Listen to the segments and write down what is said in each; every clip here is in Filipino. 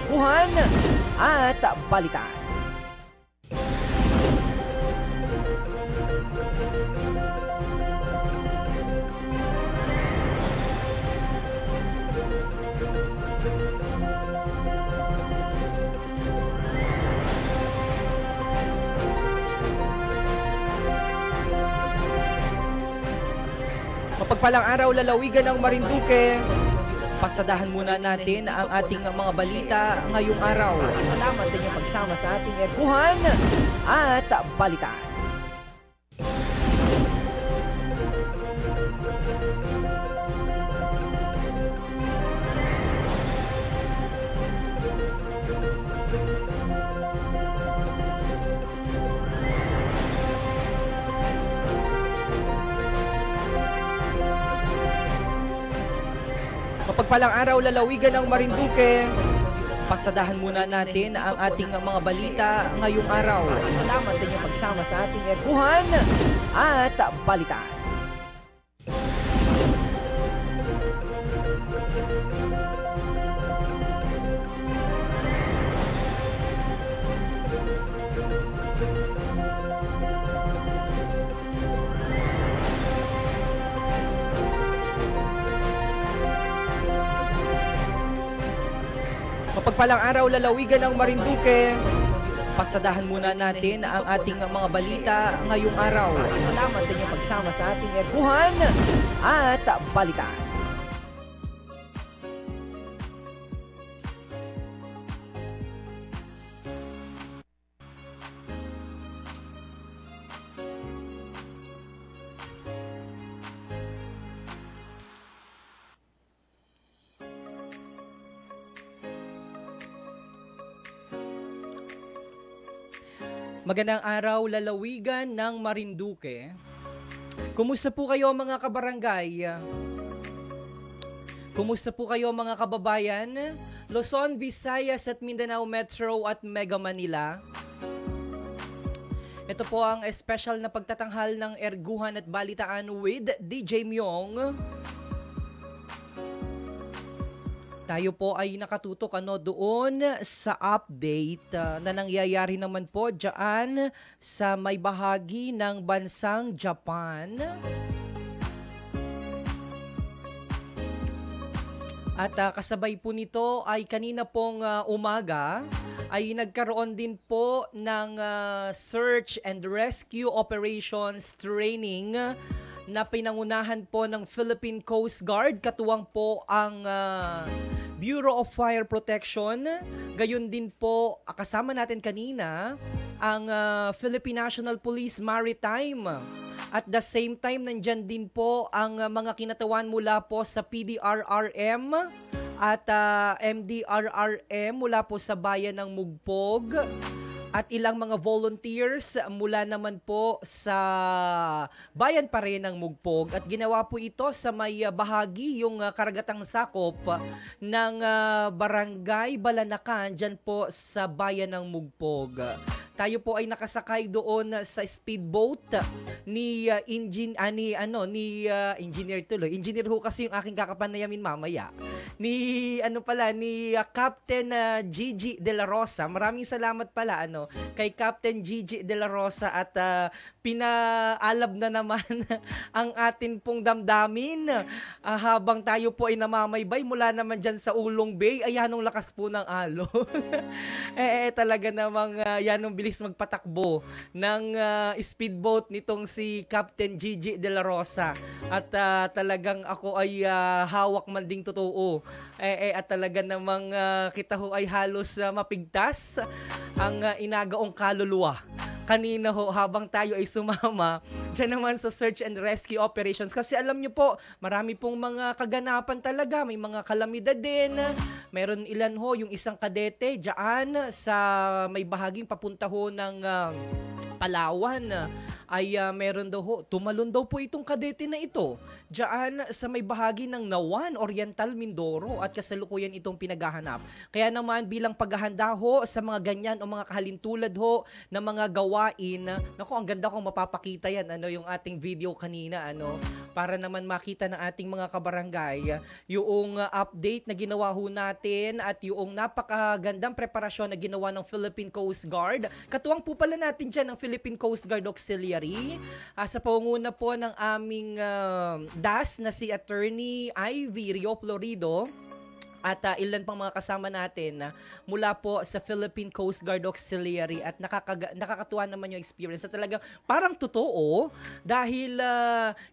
Kuhan at balikan. Mapagpalang araw, lalawigan ng Marinduque. Pasadahan muna natin ang ating mga balita ngayong araw. Salamat sa inyong pagsama sa ating Kuhan at balikan. Mapagpalang araw, lalawigan ng Marinduque. Pasadahan muna natin ang ating mga balita ngayong araw. Salamat sa inyong pagsama sa ating Kuhan at balikan. Mapagpalang araw, lalawigan ng Marinduque. Pasadahan muna natin ang ating mga balita ngayong araw. Salamat sa inyong pagsama sa ating Kuhan at balikan. Magandang araw, lalawigan ng Marinduque. Kumusta po kayo mga kabarangay? Kumusta po kayo mga kababayan? Luzon, Visayas at Mindanao Metro at Mega Manila. Ito po ang special na pagtatanghal ng Erguhan at Balitaan with DJ Myong. Tayo po ay nakatutok doon sa update na nangyayari naman po dyan sa may bahagi ng bansang Japan. At kasabay po nito ay kanina pong umaga ay nagkaroon din po ng search and rescue operations training na pinangunahan po ng Philippine Coast Guard, katuwang po ang Bureau of Fire Protection. Gayon din po, kasama natin kanina, ang Philippine National Police Maritime. At the same time, nandyan din po ang mga kinatawan mula po sa PDRRM at MDRRM mula po sa bayan ng Mugpog. At ilang mga volunteers mula naman po sa bayan pa rin ng Mugpog. At ginawa po ito sa may bahagi yung karagatang sakop ng Barangay Balanacan dyan po sa bayan ng Mugpog. Tayo po ay nakasakay doon sa speedboat ni engineer tuloy. Engineer ho kasi yung aking kakapanayamin mamaya. Ni Captain Gigi De La Rosa. Maraming salamat pala kay Captain Gigi De La Rosa at pinaalab na naman ang atin pong damdamin habang tayo po ay namamaybay mula naman dyan sa Ulong Bay. Ay yanong lakas po ng alon. Talaga namang yanong bilis magpatakbo ng speedboat nitong si Captain Gigi De La Rosa. At talagang ako ay hawak man ding totoo. At talaga namang kita ho ay halos mapigtas ang inagaong kaluluwa. Kanina ho, habang tayo ay sumama dyan naman sa search and rescue operations. Kasi alam nyo po, marami pong mga kaganapan talaga. May mga kalamidad din. Meron ilan ho, yung isang kadete dyan sa may bahaging papunta ho ng Palawan. Ay meron daw ho, tumalon daw po itong kadete na ito dyan sa may bahagi ng Nawan, Oriental Mindoro, at kasalukuyan itong pinaghahanap. Kaya naman bilang paghahanda ho sa mga ganyan o mga kahalintulad ho na mga gawa gawain. Naku, ang ganda kong mapapakita yan, yung ating video kanina, para naman makita ng ating mga kabarangay yung update na ginawa ho natin at yung napakagandang preparasyon na ginawa ng Philippine Coast Guard. Katuwang po pala natin dyan ng Philippine Coast Guard Auxiliary sa pangunguna po ng aming DAS na si Attorney Ivy Rio Florido. At ilan pang mga kasama natin mula po sa Philippine Coast Guard Auxiliary at nakakatuwa naman yung experience at talagang parang totoo dahil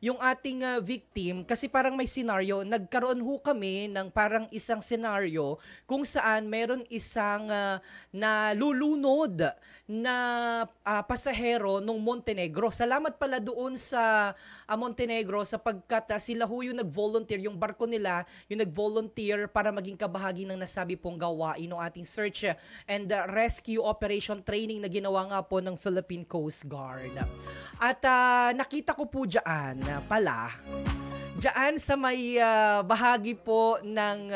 yung ating victim kasi parang may scenario, nagkaroon ho kami ng parang isang scenario kung saan meron isang nalulunod na pasahero nung Montenegro. Salamat pala doon sa Montenegro sapagkat sila ho yung nag-volunteer, yung barko nila yung nag-volunteer para maging kabahagi ng nasabi pong gawain ng ating search and rescue operation training na ginawa nga po ng Philippine Coast Guard. At nakita ko po dyan pala, dyan sa may bahagi po ng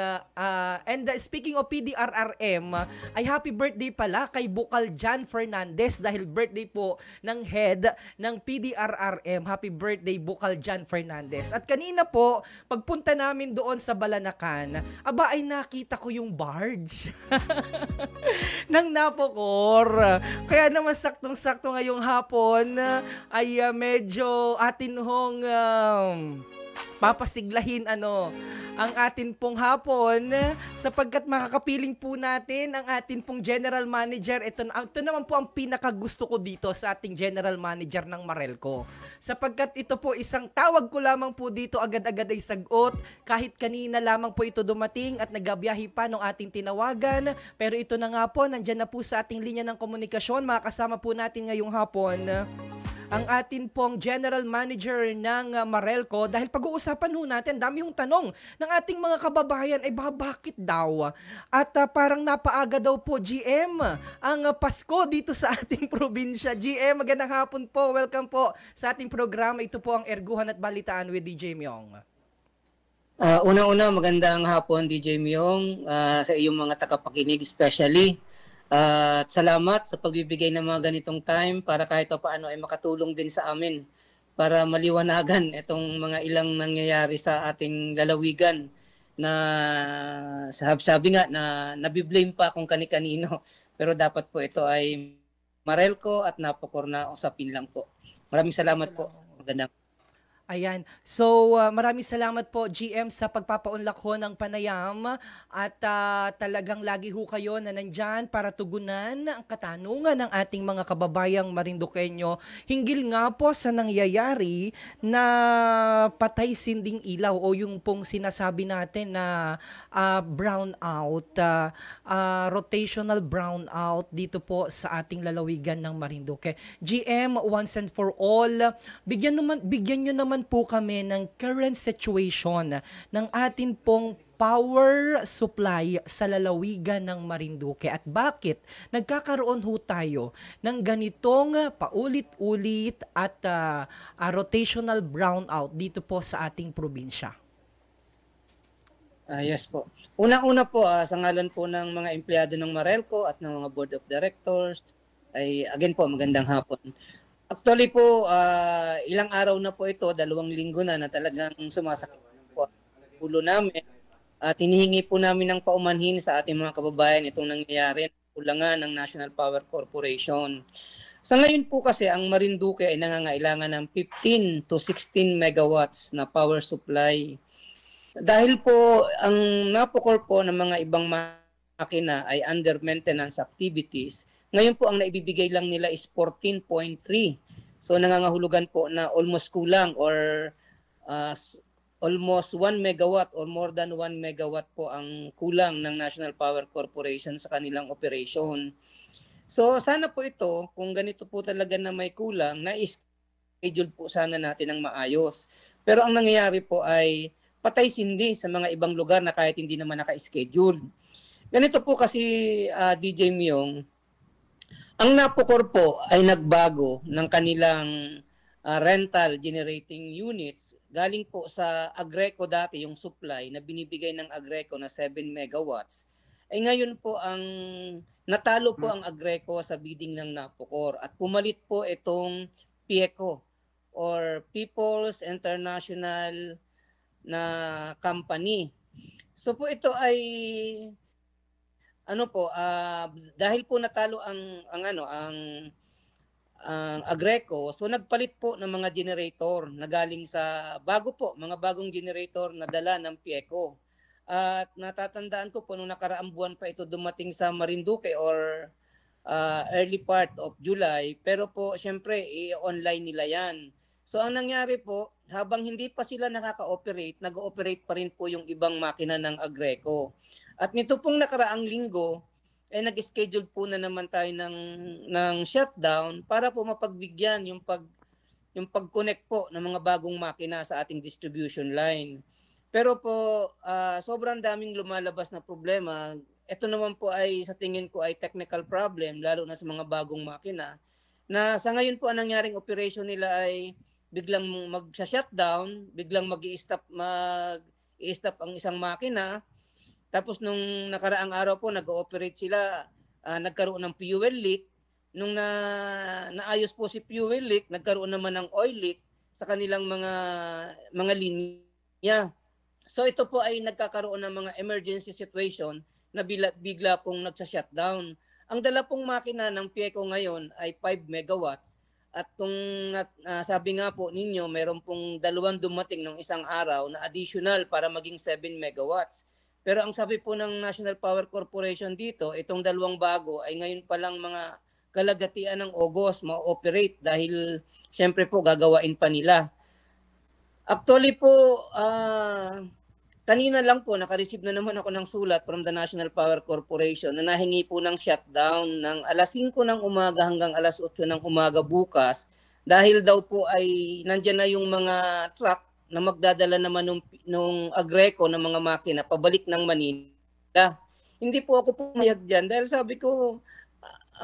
and speaking of PDRRM, ay happy birthday pala kay Bukal Jan Fernandez dahil birthday po ng head ng PDRRM. Happy birthday Bukal Jan Fernandez. At kanina po, pagpunta namin doon sa Balanacan, aba ay nakita ko yung barge ng Napocor. Kaya naman saktong-sakto ngayong hapon ay medyo atin hong papasiglahin ang atin pong hapon sapagkat makakapiling po natin ang atin pong general manager. Ito naman po ang pinakagusto ko dito sa ating general manager ng Marelco sapagkat ito po isang tawag ko lamang po dito agad-agad ay sagot kahit kanina lamang po ito dumating at nagabiyahe pa nung ating tinawagan, pero ito na nga po, nandyan na po sa ating linya ng komunikasyon. Makakasama po natin ngayong hapon ang atin pong General Manager ng Marelco dahil pag-uusapan ho natin, dami yung tanong ng ating mga kababayan ay bakit daw? At parang napaaga daw po GM ang Pasko dito sa ating probinsya. GM, magandang hapon po. Welcome po sa ating programa. Ito po ang Erguhan at Balitaan with DJ Myong. Una-una, magandang hapon DJ Myong sa iyong mga tagapakinig especially. At salamat sa pagbibigay ng mga ganitong time para kahit paano ay makatulong din sa amin para maliwanagan itong mga ilang nangyayari sa ating lalawigan na sabi nga na nabiblame pa kung kani-kanino, pero dapat po ito ay Marelco at Napocor na usapin lang po. Maraming salamat po. Magandang. Ayan. So, maraming salamat po GM sa pagpapaunlak ho ng panayam at talagang lagi ho kayo na nandyan para tugunan ang katanungan ng ating mga kababayang Marinduqueño hinggil nga po sa nangyayari na patay sinding ilaw o yung pong sinasabi natin na brownout, rotational brownout dito po sa ating lalawigan ng Marinduque. GM, once and for all, bigyan nyo naman po kami ng current situation ng atin pong power supply sa lalawigan ng Marinduque at bakit nagkakaroon ho tayo ng ganitong paulit-ulit at rotational brownout dito po sa ating probinsya. Yes po. Una-una po sa ngalan po ng mga empleyado ng Marelco at ng mga board of directors ay again po magandang hapon. Actually po, ilang araw na po ito, 2 linggo na talagang sumasakit po ang ulo namin. Hinihingi po namin ng paumanhin sa ating mga kababayan itong nangyayari ng kulangan ng National Power Corporation. Sa ngayon po kasi, ang Marinduque ay nangangailangan ng 15 to 16 megawatts na power supply. Dahil po, ang Napocor po ng mga ibang makina ay under maintenance activities, ngayon po ang naibibigay lang nila is 14.3. So nangangahulugan po na almost kulang or almost 1 megawatt or more than 1 megawatt po ang kulang ng National Power Corporation sa kanilang operation. So sana po ito, kung ganito po talaga na may kulang, na-schedule po sana natin ng maayos. Pero ang nangyayari po ay patay-sindi sa mga ibang lugar na kahit hindi naman naka-schedule. Ganito po kasi DJ Myong, ang Napocor po ay nagbago ng kanilang rental generating units. Galing po sa Agreco dati yung supply na binibigay ng Agreco na 7 megawatts ay ngayon po natalo po ang Agreco sa bidding ng Napocor at pumalit po itong PIECO or People's International na company. So po ito ay dahil po natalo ang Agreco, so nagpalit po ng mga generator na galing sa mga bagong generator na dala ng PIECO. At natatandaan ko po nung nakaraang buwan pa ito dumating sa Marinduque or early part of July, pero po syempre i-online nila yan. So ang nangyari po, habang hindi pa sila nakaka-operate, nag-ooperate pa rin po yung ibang makina ng Agreco. At nito pong nakaraang linggo, nag-schedule po na naman tayo ng shutdown para po mapagbigyan yung pag-connect po ng mga bagong makina sa ating distribution line. Pero po, sobrang daming lumalabas na problema. Ito naman po ay sa tingin ko ay technical problem, lalo na sa mga bagong makina, na sa ngayon po ang nangyaring operation nila ay biglang mag-shutdown, biglang mag-i-stop ang isang makina. Tapos nung nakaraang araw po nag-ooperate sila, nagkaroon ng fuel leak. Nung naayos po si fuel leak, nagkaroon naman ng oil leak sa kanilang mga linya. So ito po ay nagkakaroon ng mga emergency situation na bigla pong nagsa-shutdown. Ang dala pong makina ng PIECO ngayon ay 5 megawatts. At kung sabi nga po ninyo, meron pong 2 dumating ng isang araw na additional para maging 7 megawatts. Pero ang sabi po ng National Power Corporation dito, itong 2 bago ay ngayon pa lang mga kalagatian ng August ma-operate dahil siyempre po gagawain pa nila. Actually po, kanina lang po naka-receive na naman ako ng sulat from the National Power Corporation na nahingi po ng shutdown ng alas 5 ng umaga hanggang alas 8 ng umaga bukas dahil daw po ay nandiyan na yung mga truck na magdadala naman nung Agreco ng mga makina pabalik ng Manila. Hindi po ako pumayag dyan dahil sabi ko,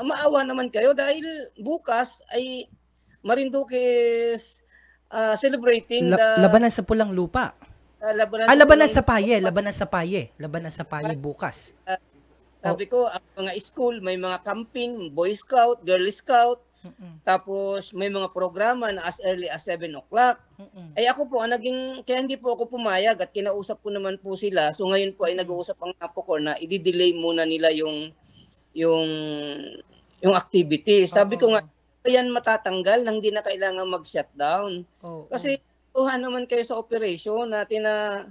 maawa naman kayo dahil bukas ay Marinduque is celebrating Labanan sa Pulang Lupa. Labanan sa Paye bukas. Sabi ko, ang mga school, may mga camping, Boy Scout, Girl Scout, tapos may mga programa na as early as 7 o'clock. Ay ako po, kaya hindi po ako pumayag at kinausap ko naman po sila. So ngayon po ay nag-uusap ang Napocor na i-delay muna nila yung activity. Sabi ko nga, yan matatanggal nang hindi na kailangan mag-shutdown. Kasi tuhan naman kayo sa operation natin na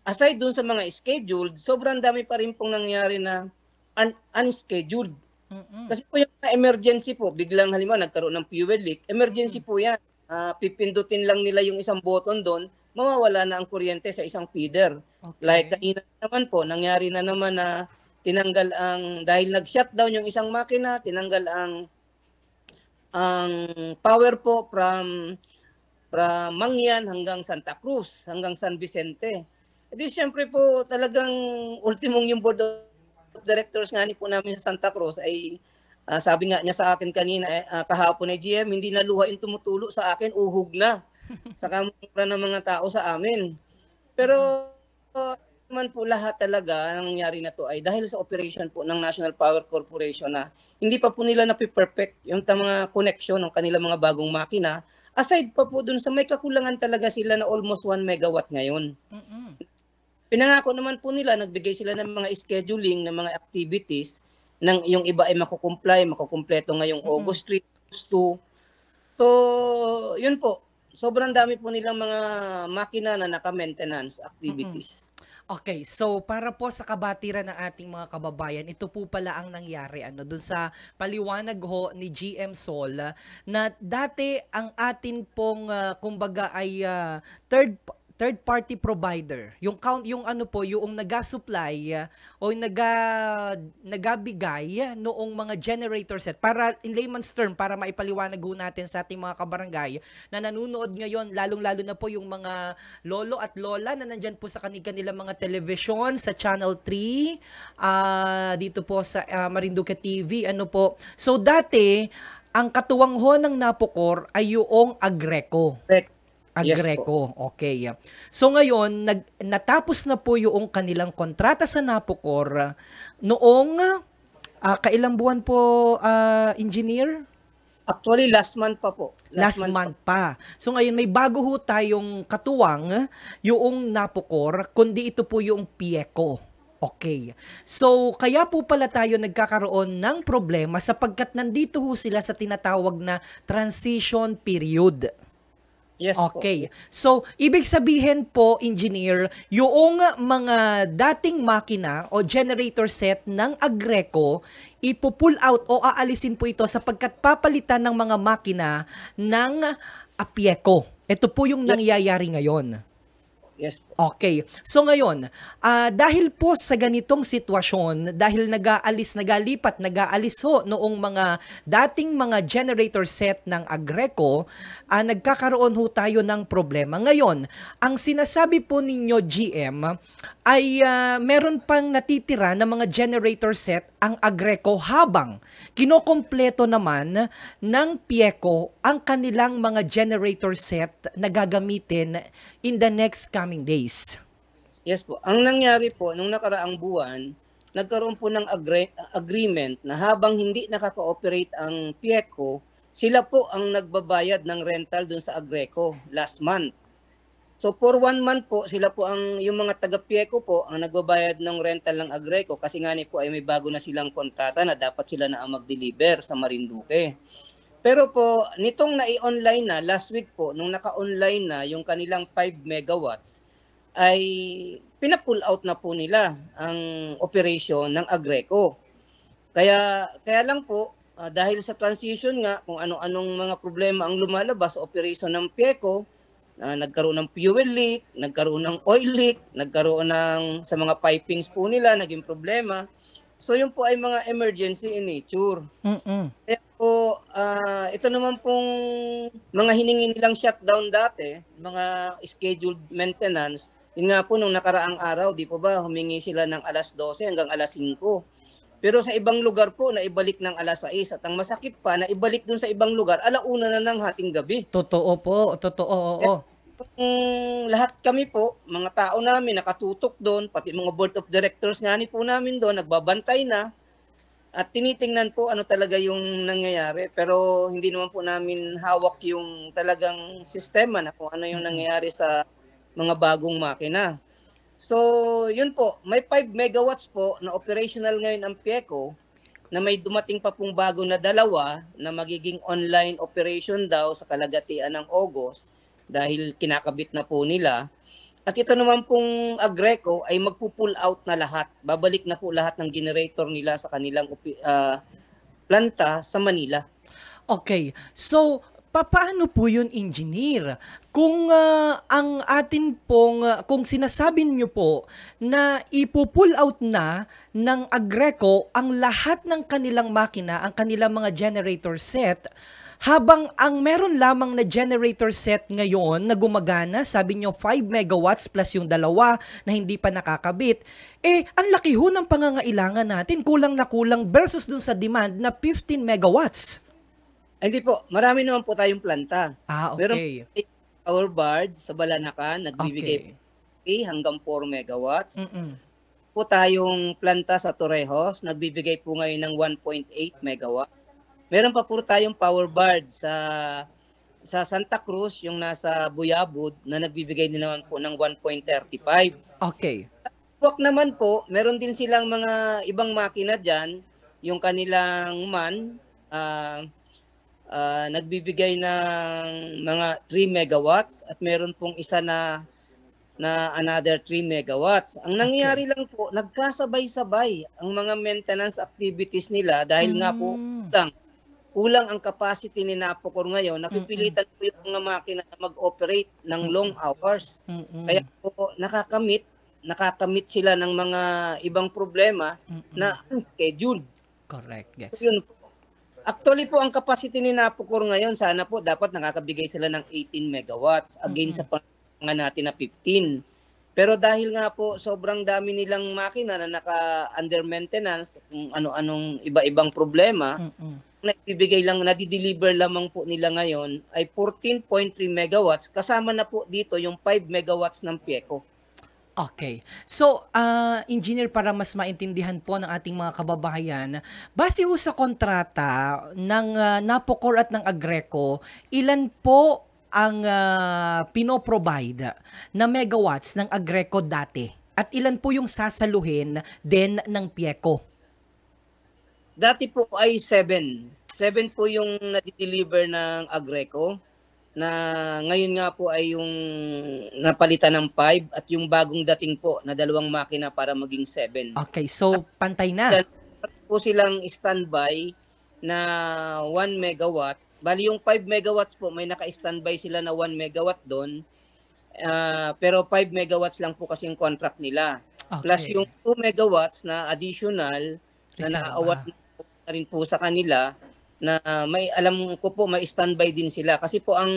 aside dun sa mga scheduled, sobrang dami pa rin pong nangyari na unscheduled. Kasi po yung emergency po, biglang halimbawa nagkaroon ng fuel leak, emergency po yan. Pipindutin lang nila yung isang button doon, mawawala na ang kuryente sa isang feeder. Like kanina naman po, nangyari na naman na tinanggal dahil nag-shutdown yung isang makina, tinanggal ang power po from Mangyan hanggang Santa Cruz, hanggang San Vicente. Di siyempre po talagang ultimong yung board of directors nga po namin sa Santa Cruz ay sabi nga niya sa akin kanina, kahapon ay GM, hindi na luha yung tumutulo sa akin, uhog na sa kamura ng mga tao sa amin. Pero naman po lahat talaga ang nangyari na to ay dahil sa operation po ng National Power Corporation na hindi pa po nila napiperfect yung mga connection ng kanilang mga bagong makina. Aside pa po dun sa may kakulangan talaga sila na almost 1 megawatt ngayon. Pinangako naman po nila, nagbigay sila ng mga scheduling ng mga activities ng yung iba ay makukumpleto ngayong August 3, August 2. So, yun po. Sobrang dami po nilang mga makina na naka-maintenance activities. Okay, so para po sa kabatiran ng ating mga kababayan, ito po pala ang nangyari doon sa paliwanag ho ni GM Sol na dati ang atin pong kumbaga ay third party provider, yung naga-supply o nagabigay noong mga generator set, para in layman's term, para maipaliwanag ho natin sa ating mga kabarangay na nanonood ngayon, lalong-lalo na po yung mga lolo at lola na nandyan po sa kanilang mga television sa Channel 3, dito po sa Marinduque TV, So dati, ang katuwang ho ng Napocor ay yung Agreco. Yes po. Agreco, okay. So ngayon, natapos na po yung kanilang kontrata sa Napocor noong kailang buwan po, engineer? Actually, last month pa po. Last month pa. So ngayon, may bago ho tayong katuwang yung Napocor, kundi ito po yung Pieco. Okay. So, kaya po pala tayo nagkakaroon ng problema sapagkat nandito ho sila sa tinatawag na transition period. Yes po. Okay. So, ibig sabihin po, engineer, yung mga dating makina o generator set ng Agreco, ipo-pull out o aalisin po ito sapagkat papalitan ng mga makina ng Pieco. Ito po yung nangyayari ngayon. Yes po. Okay. So ngayon, dahil po sa ganitong sitwasyon, dahil nag-aalis ho noong mga dating mga generator set ng Agreco, nagkakaroon ho tayo ng problema. Ngayon, ang sinasabi po ninyo, GM, ay meron pang natitira na mga generator set ang Agreco habang kinokompleto naman ng Pieco ang kanilang mga generator set na gagamitin in the next coming days. Yes po. Ang nangyari po, nung nakaraang buwan, nagkaroon po ng agreement na habang hindi nakaka-operate ang Pieco, sila po ang nagbabayad ng rental dun sa Agreco last month. So for 1 month po, sila po yung mga taga-Pieco po ang nagbabayad ng rental ng Agreco kasi nga po ay may bago na silang kontrata na dapat sila na ang mag-deliver sa Marinduque. Pero po, nitong nai-online na, last week po, nung naka-online na yung kanilang 5 megawatts, ay pina-pull out na po nila ang operation ng Agreco. Kaya lang po, dahil sa transition nga, kung ano-anong mga problema ang lumalabas sa operation ng Pieco, nagkaroon ng fuel leak, nagkaroon ng oil leak, nagkaroon sa mga pipings po nila, naging problema. So yun po ay mga emergency in nature. Kaya po, ito naman pong mga hiningi nilang shutdown dati, mga scheduled maintenance, yun nga po nung nakaraang araw, di po ba, humingi sila ng alas 12 hanggang alas 5. Pero sa ibang lugar po, naibalik ng alas 6. At ang masakit pa, naibalik dun sa ibang lugar, alauna na ng hating gabi. Totoo po, totoo, oo. Lahat kami po, mga tao namin, nakatutok doon, pati mga board of directors nga po namin doon, nagbabantay na. At tinitingnan po ano talaga yung nangyayari. Pero hindi naman po namin hawak yung talagang sistema na kung ano yung nangyayari sa mga bagong makina. So, yun po, may 5 megawatts po na operational ngayon ang Pieco na may dumating pa pong bago na 2 na magiging online operation daw sa kalagatian ng August dahil kinakabit na po nila. At ito naman pong Agreco ay magpo-pull out na lahat. Babalik na po lahat ng generator nila sa kanilang planta sa Manila. Okay. So, paano po yun, engineer? Kung ang atin pong, kung sinasabi niyo po na ipo-pull out na ng Agreco ang lahat ng kanilang makina, ang kanilang mga generator set, habang ang meron lamang na generator set ngayon na gumagana, sabi niyo 5 megawatts plus yung 2 na hindi pa nakakabit, ang laki ho ng pangangailangan natin, kulang na kulang versus dun sa demand na 15 megawatts. Hindi po, marami naman po tayong planta. Okay. Meron power barge sa Balanacan, nagbibigay hanggang 4 megawatts. Po tayong planta sa Torrejos, nagbibigay po ngayon ng 1.8 megawatt. Meron pa po tayong power barge sa Santa Cruz, yung nasa Buyabud, na nagbibigay din naman po ng 1.35. Okay. Wak naman po, meron din silang mga ibang makina dyan, yung kanilang nagbibigay ng mga 3 megawatts at meron pong isa na another 3 megawatts. Ang nangyayari lang po, nagkasabay-sabay ang mga maintenance activities nila dahil nga po kulang ang capacity ni Napocor ngayon. Napipilitan po yung mga makina na mag-operate ng long hours. Kaya po nakakamit sila ng mga ibang problema na unscheduled. Correct, yes. So, yun po. Actually po, ang capacity ni Napocor ngayon, sana po dapat nakakabigay sila ng 18 megawatts against sa pangalan natin na 15. Pero dahil nga po sobrang dami nilang makina na naka-under maintenance, kung ano-anong iba-ibang problema, naibibigay lang, nadi-deliver lamang po nila ngayon ay 14.3 megawatts. Kasama na po dito yung 5 megawatts ng PIECO. Okay. So, engineer, para mas maintindihan po ng ating mga kababayan, base ho sa kontrata ng Napocor at ng Agreco, ilan po ang pinoprovide na megawatts ng Agreco dati? At ilan po yung sasaluhin din ng PIECO? Dati po ay 7. 7 po yung nadi-deliver ng Agreco, na ngayon nga po ay yung napalitan ng 5 at yung bagong dating po na 2 makina para maging 7. Okay, so pantay na. At po silang standby na 1 megawatt. Bali yung 5 megawatts po, may naka-standby sila na 1 megawatt doon. Pero 5 megawatts lang po kasi yung contract nila. Okay. Plus yung 2 megawatts na additional na Reserva. na-award na rin po sa kanila, na may alam ko po may standby din sila kasi po ang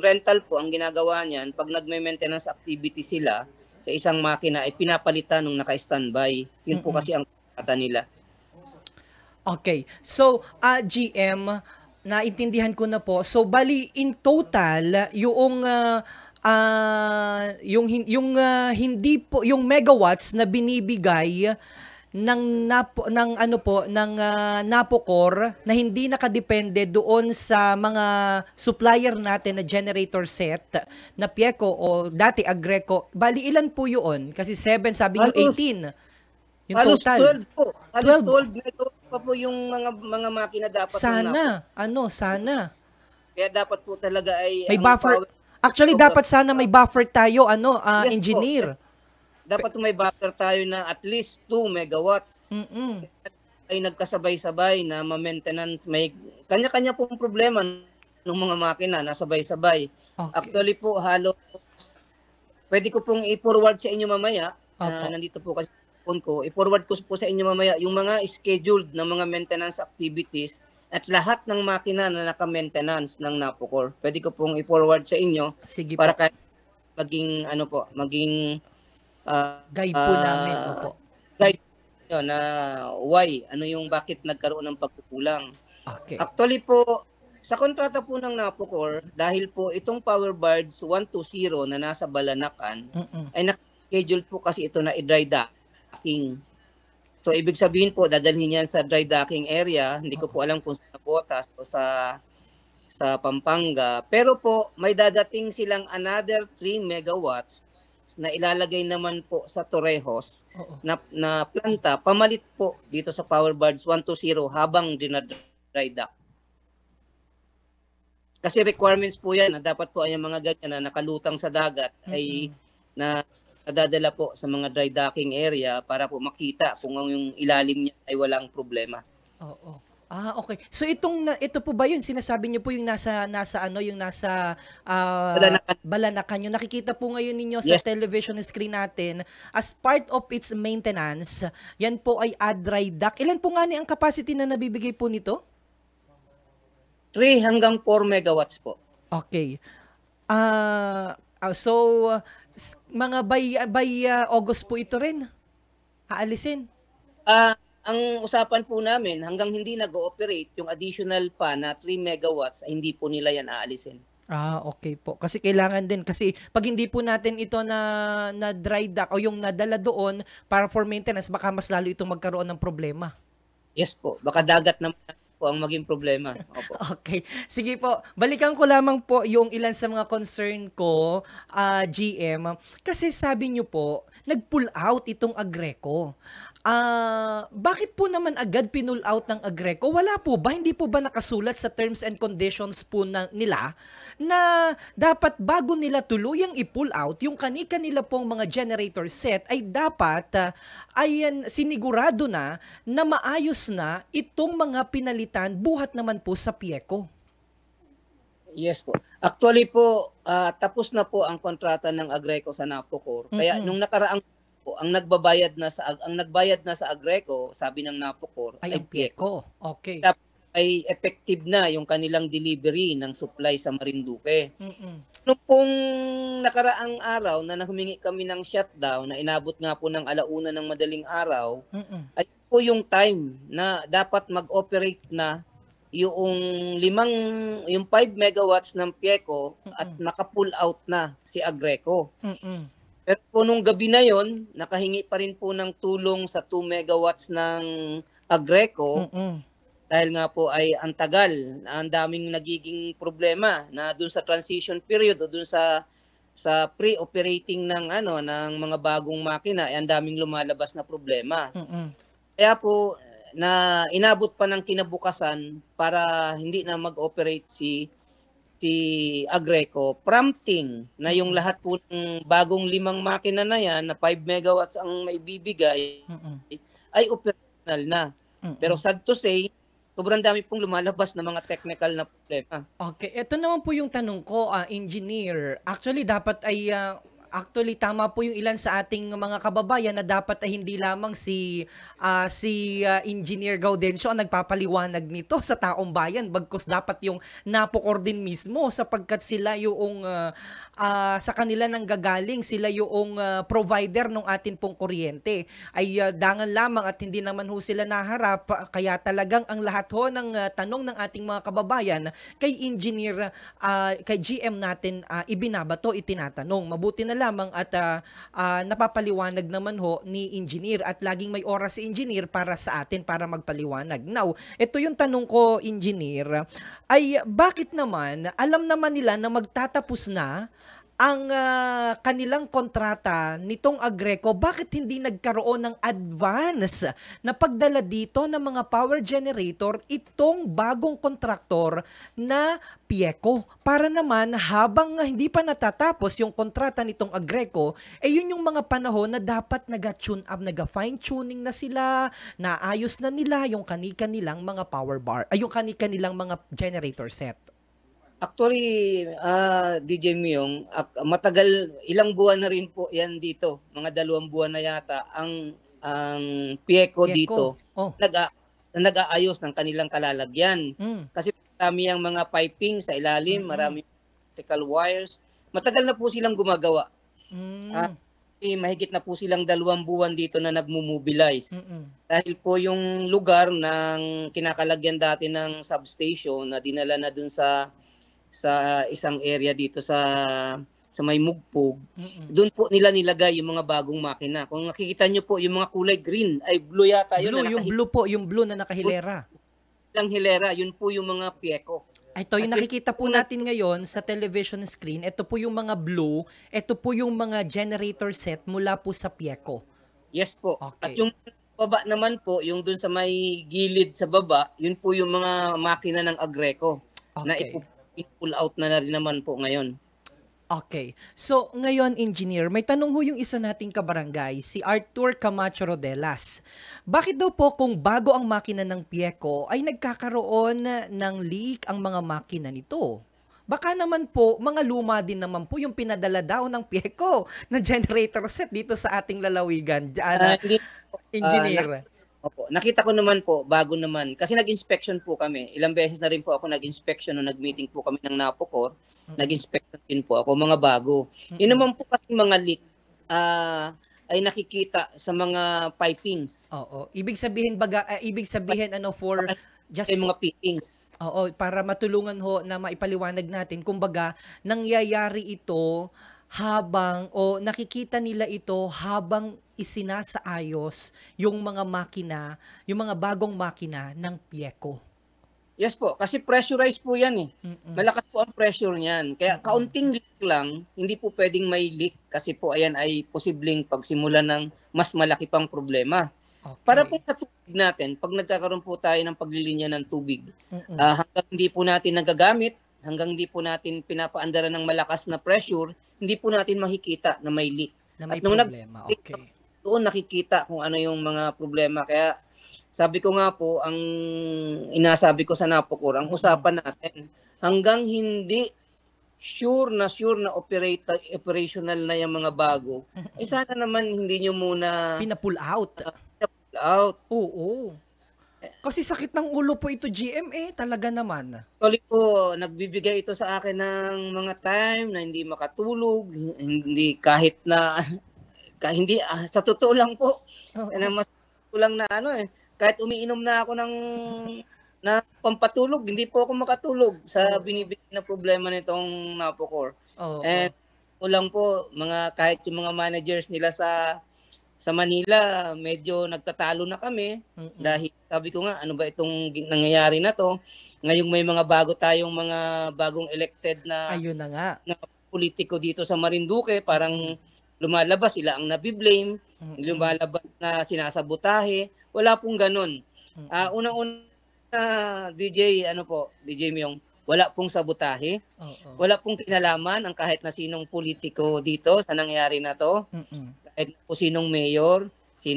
rental po ang ginagawa niyan pag nagme-maintenance activity sila sa isang makina ay pinapalitan nung naka-standby. Yun po kasi ang kata nila. Okay. So, GM, naintindihan ko na po. So, bali in total yung hindi po yung megawatts na binibigay ng Napocor na hindi nakadepende doon sa mga supplier natin na generator set na PIECO o dati Agreco. Bali ilan po yun? Kasi 7, sabi niyo 18. Yung Halos total. 12 po. Halos 12 megawatt pa po yung mga makina dapat. Sana. Kaya dapat po talaga ay May buffer. Actually, dapat sana may buffer tayo, Yes engineer. Dapat may buffer tayo na at least 2 megawatts. Ay nagkasabay-sabay na ma-maintenance. May kanya-kanya pong problema ng mga makina na sabay-sabay. Okay. Actually po, halos pwede ko pong i-forward sa inyo mamaya. Nandito po kasi phone ko. I-forward ko po sa inyo mamaya yung mga scheduled na mga maintenance activities at lahat ng makina na naka-maintenance ng Napocor. Pwede ko pong i-forward sa inyo. Sige para po. maging maging Guide po namin. Opo. Guide yun, na why, yung bakit nagkaroon ng pagkukulang. Okay. Actually po, sa kontrata po ng Napocor, dahil po itong Power Barge 120 na nasa Balanacan, ay naka-schedule po kasi ito na i-dry docking. So, ibig sabihin po, dadalhin yan sa dry docking area. Hindi ko po alam kung sa Botas o sa Pampanga. Pero po, may dadating silang another 3 megawatts na ilalagay naman po sa Torrejos na planta, pamalit po dito sa Power Barge 120 habang dinadry dock. Kasi requirements po yan na dapat po ay mga ganyan na nakalutang sa dagat ay na nadadala po sa mga dry docking area para po makita kung yung ilalim niya ay walang problema. Oo. Okay. So ito po ba yun? Sinasabi niyo po yung nasa Balanacan. Yung nakikita po ngayon ninyo sa television screen natin as part of its maintenance. Yan po ay dry dock. Ilan po nga ni ang capacity na nabibigay po nito? 3 hanggang 4 megawatts po. Okay. So mga by August po ito rin aalisin? Ang usapan po namin, hanggang hindi nag-ooperate, yung additional pa na 3 megawatts, ay hindi po nila yan aalisin. Okay po. Kasi kailangan din. Kasi pag hindi po natin ito na dry dock o yung nadala doon para for maintenance, baka mas lalo itong magkaroon ng problema. Yes po. Baka dagat naman po ang maging problema. Opo. Okay. Sige po. Balikan ko lamang po yung ilan sa mga concern ko, GM. Kasi sabi nyo po, nag-pull out itong Agreco. Bakit po naman agad pinull out ng Agreco? Wala po ba? Hindi po ba nakasulat sa terms and conditions po nila na dapat bago nila tuluyang i-pull out, yung kani-kanila pong mga generator set ay dapat sinigurado na maayos na itong mga pinalitan buhat naman po sa PIECO? Yes po. Actually po, tapos na po ang kontrata ng Agreco sa Napocor. Kaya nung nakaraang ang nagbayad na sa Agreco, sabi ng Napocor, ay PIECO. Okay. Ay effective na yung kanilang delivery ng supply sa Marinduque. Noong pong nakaraang araw na humingi kami ng shutdown, na inabot nga po ng 1:00 ng madaling araw, ay po yung time na dapat mag-operate na yung yung 5 megawatts ng Pieco at naka-pull out na si Agreco. Pero po nung gabi na yon, nakahingi pa rin po ng tulong sa 2 megawatts ng Agreco dahil nga po ay ang tagal, ang daming nagiging problema na dun sa transition period o dun sa pre-operating ng ng mga bagong makina, ay ang daming lumalabas na problema. Kaya po na inabot pa ng kinabukasan para hindi na mag-operate si Agreco, prompting na yung lahat po ng bagong 5 makina na yan na 5 megawatts ang maibibigay ay operational na. Pero sad to say, sobrang dami pong lumalabas na mga technical na problema. Okay, ito naman po yung tanong ko, engineer. Actually, dapat ay actually tama po yung ilan sa ating mga kababayan na dapat ay hindi lamang si Engineer Gaudencio ang nagpapaliwanag nito sa taong bayan, bagkus dapat yung napokor din mismo sapagkat sila yung sa kanila nang gagaling, sila yung provider ng atin pong kuryente. Ay dangan lamang at hindi naman ho sila naharap, kaya talagang ang lahat ho ng tanong ng ating mga kababayan kay engineer, kay GM natin ibinabato, itinatanong. Mabuti na lamang at napapaliwanag naman ho ni engineer at laging may oras si engineer para sa atin para magpaliwanag. Now, ito yung tanong ko, engineer, ay bakit naman alam naman nila na magtatapos na ang kanilang kontrata nitong Agreco, bakit hindi nagkaroon ng advance na pagdala dito ng mga power generator itong bagong kontraktor na Pieco? Para naman habang hindi pa natatapos yung kontrata nitong Agreco, yun yung mga panahon na dapat nag-tune up, nag-fine tuning na sila, naayos na nila yung kani-kanilang mga power bar, yung kani-kanilang mga generator set. Actually, DJ Myong, matagal, ilang buwan na rin po yan dito. Mga 2 buwan na yata ang Pieco dito nag-aayos ng kanilang kalalagyan. Kasi marami ang mga piping sa ilalim, marami optical wires. Matagal na po silang gumagawa. Mahigit na po silang 2 buwan dito na nagmo-mobilize. Dahil po yung lugar ng kinakalagyan dati ng substation na dinala na dun sa isang area dito sa may Mugpog, doon po nila nilagay yung mga bagong makina. Kung nakikita nyo po, yung mga kulay green, ay blue yata yun. Yung blue na nakahilera. Lang hilera, yun po yung mga Pieco. Ito yung nakikita po natin ngayon sa television screen. Ito po yung mga blue, ito po yung mga generator set mula po sa Pieco. Yes po. Okay. At yung baba naman po, yung doon sa may gilid sa baba, yun po yung mga makina ng Agreco. Okay. Na pull out na rin naman po ngayon. Okay. So, ngayon, engineer, may tanong ho yung isa nating kabarangay, si Arthur Camacho Rodelas. Bakit daw po kung bago ang makina ng Pieco ay nagkakaroon ng leak ang mga makina nito? Baka naman po, mga luma din naman po yung pinadala daw ng Pieco na generator set dito sa ating lalawigan. Engineer. Opo. Nakita ko naman po, bago naman. Kasi nag-inspection po kami. Ilang beses na rin po ako nag-inspection nung nag-meeting po kami ng Napocor. Nag-inspection din po ako, mga bago. Yun naman po kasi mga leak ay nakikita sa mga pipings. Oo. Ibig sabihin for just mga fittings. Oo, para matulungan ho na maipaliwanag natin. Kumbaga, nangyayari ito habang nakikita nila ito habang isinasaayos yung mga makina, yung mga bagong makina ng Pieco. Yes po, kasi pressurized po yan eh. Malakas po ang pressure niyan. Kaya kaunting leak lang, hindi po pwedeng may leak kasi po ayan ay posibleng pagsimula ng mas malaki pang problema. Okay. Para po sa tubig natin, pag nagkakaroon po tayo ng paglilinya ng tubig, hanggang hindi po natin nagagamit, hanggang hindi po natin pinapaandara ng malakas na pressure, hindi po natin makikita na may leak. Na may problema, okay. Doon nakikita kung ano yung mga problema. Kaya sabi ko nga po, ang inasabi ko sa Napocor, ang usapan natin, hanggang hindi sure na operational na yung mga bago, sana naman hindi nyo muna pinapull out. Oo. Kasi sakit ng ulo po ito, GM talaga naman. Actually po, nagbibigay ito sa akin ng mga time na hindi makatulog, hindi kahit na hindi sa totoo lang po. Na mas kulang na kahit umiinom na ako na pampatulog. Hindi po ako makatulog sa binibigay na problema nitong Napocor. Oo. And ulang po, kahit yung mga managers nila sa Manila, medyo nagtatalo na kami dahil sabi ko nga, ano ba itong nangyayari na to? Ngayong may mga bagong elected na, Ayun na nga. na politiko dito sa Marinduque, parang lumalabas sila ang nabiblame, lumalabas na sinasabotahe. Wala pong ganun. Unang-una, DJ Myong, wala pong sabotahe. Wala pong kinalaman ang kahit na sinong politiko dito sa nangyayari na to. Kahit po sinong mayor, si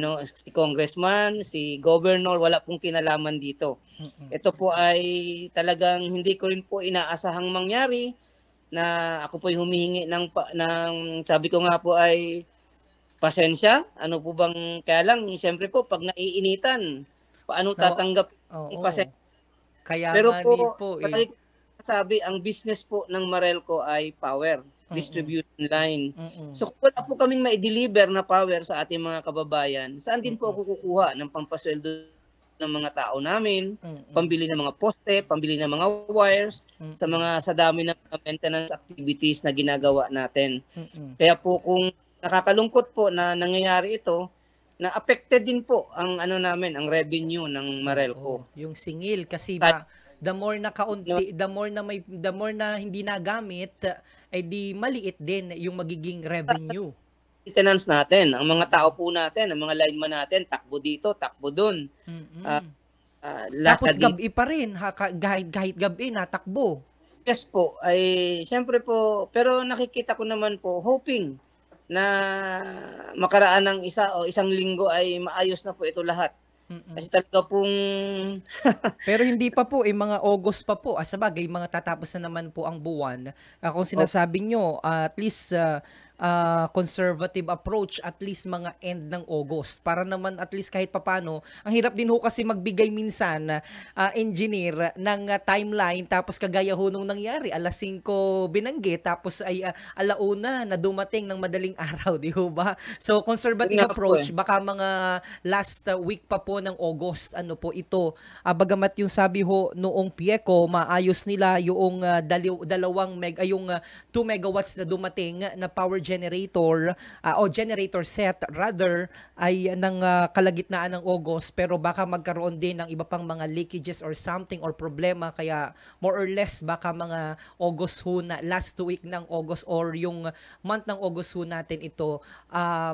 congressman, si governor, wala pong kinalaman dito. Ito po ay talagang hindi ko rin po inaasahang mangyari na ako po ay humihingi ng sabi ko nga po ay pasensya. Ano po bang, kaya lang, siyempre po, pag naiinitan, paano tatanggap ng pasensya? Pero po, sabi, ang business po ng Marelco ay power, distribution line. So kung wala po kaming ma-deliver na power sa ating mga kababayan, saan din po ako kukuha ng pampasweldo ng mga tao namin, pambili ng mga poste, pambili ng mga wires, sa dami ng maintenance activities na ginagawa natin. Kaya po kung nakakalungkot po na nangyayari ito, na affected din po ang ang revenue ng Marelco. Yung singil kasi the more na kaunti, the more na hindi nagamit, ay di maliit din yung magiging revenue. Maintenance natin, ang mga tao po natin, ang mga lineman natin, takbo dito, takbo doon. Tapos gabi pa rin, kahit gabi natakbo. Yes po, ay siyempre po, pero nakikita ko naman po, hoping na makaraan ng isang linggo ay maayos na po ito lahat. Kasi talaga pong pero hindi pa po, mga August pa po. Sabagay, mga tatapos na naman po ang buwan. Kung sinasabi nyo, at least conservative approach, at least mga end ng August. Para naman at least kahit papano, ang hirap din ho kasi magbigay minsan, engineer, ng timeline, tapos kagaya ho nung nangyari, alas 5 binanggit, tapos ay alauna na dumating ng madaling araw, di ho ba? So conservative approach, baka mga last week pa po ng August, ano po ito. Bagamat yung sabi ho noong Pieco, maayos nila yung dalawang yung 2 megawatts na dumating na power generator o generator set rather ay ng kalagitnaan ng August, pero baka magkaroon din ng iba pang mga leakages or something or problema, kaya more or less baka mga August ho na last week ng August or yung month ng August ho natin ito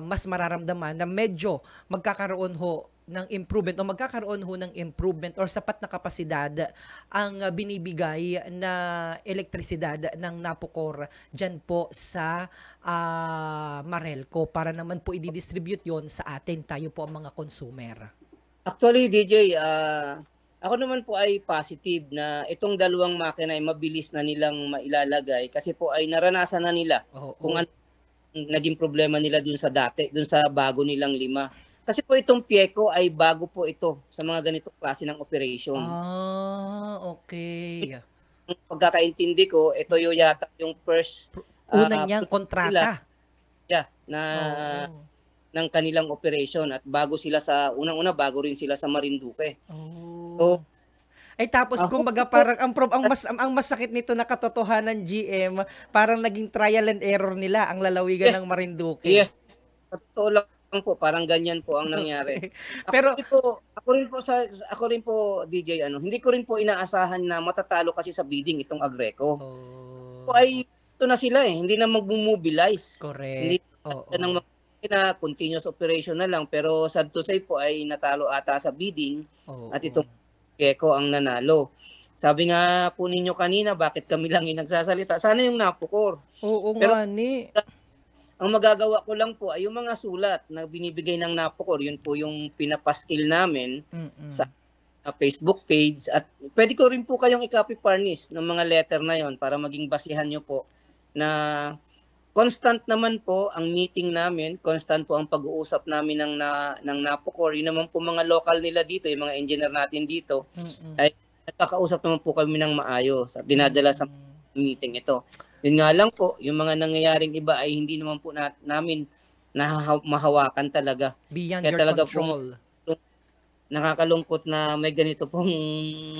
mas mararamdaman na medyo magkakaroon ho ng improvement o magkakaroon ho ng improvement or sapat na kapasidad ang binibigay na elektrisidad ng Napocor dyan po sa Marelco para naman po i-distribute yon sa atin, tayo po ang mga consumer. Actually, DJ, ako naman po ay positive na itong dalawang makina ay mabilis na nilang mailalagay kasi po ay naranasan na nila kung ano naging problema nila dun sa bago nilang 5. Kasi po itong Pieco ay bago po ito sa mga ganitong klase ng operation. Okay. Pagkakaintindi ko, ito yung yata yung first unang niyang kontrata. Ng kanilang operation at bago bago rin sila sa Marinduque. So, ay tapos kumbaga parang ang masakit nito na katotohanan, GM, parang naging trial and error nila ang lalawigan ng Marinduque. Yes. Totoo lang po, parang ganyan po ang nangyari. Pero ako rin po DJ, hindi ko rin po inaasahan na matatalo kasi sa bidding itong Agreco. Ay ito na sila hindi na mag-mobilize. Correct. Hindi na continuous operation na lang, pero sad to say po ay natalo ata sa bidding at itong Agreco ang nanalo. Sabi nga po ninyo kanina, bakit kami lang yung nagsasalita? Sana yung Napocor. Pero ang magagawa ko lang po ay yung mga sulat na binibigay ng Napocor, yun po yung pinapaskil namin sa Facebook page, at pwede ko rin po kayong i-copy parnish ng mga letter na yon para maging basihan nyo po na constant naman po ang meeting namin, constant po ang pag-uusap namin ng Napocor. Yun naman po mga local nila dito, yung mga engineer natin dito, ay nagkakausap naman po kami ng maayos at dinadala sa meeting ito. Yun nga lang po, yung mga nangyayaring iba ay hindi naman po namin mahawakan talaga. Beyond your control. nakakalungkot na may ganito pong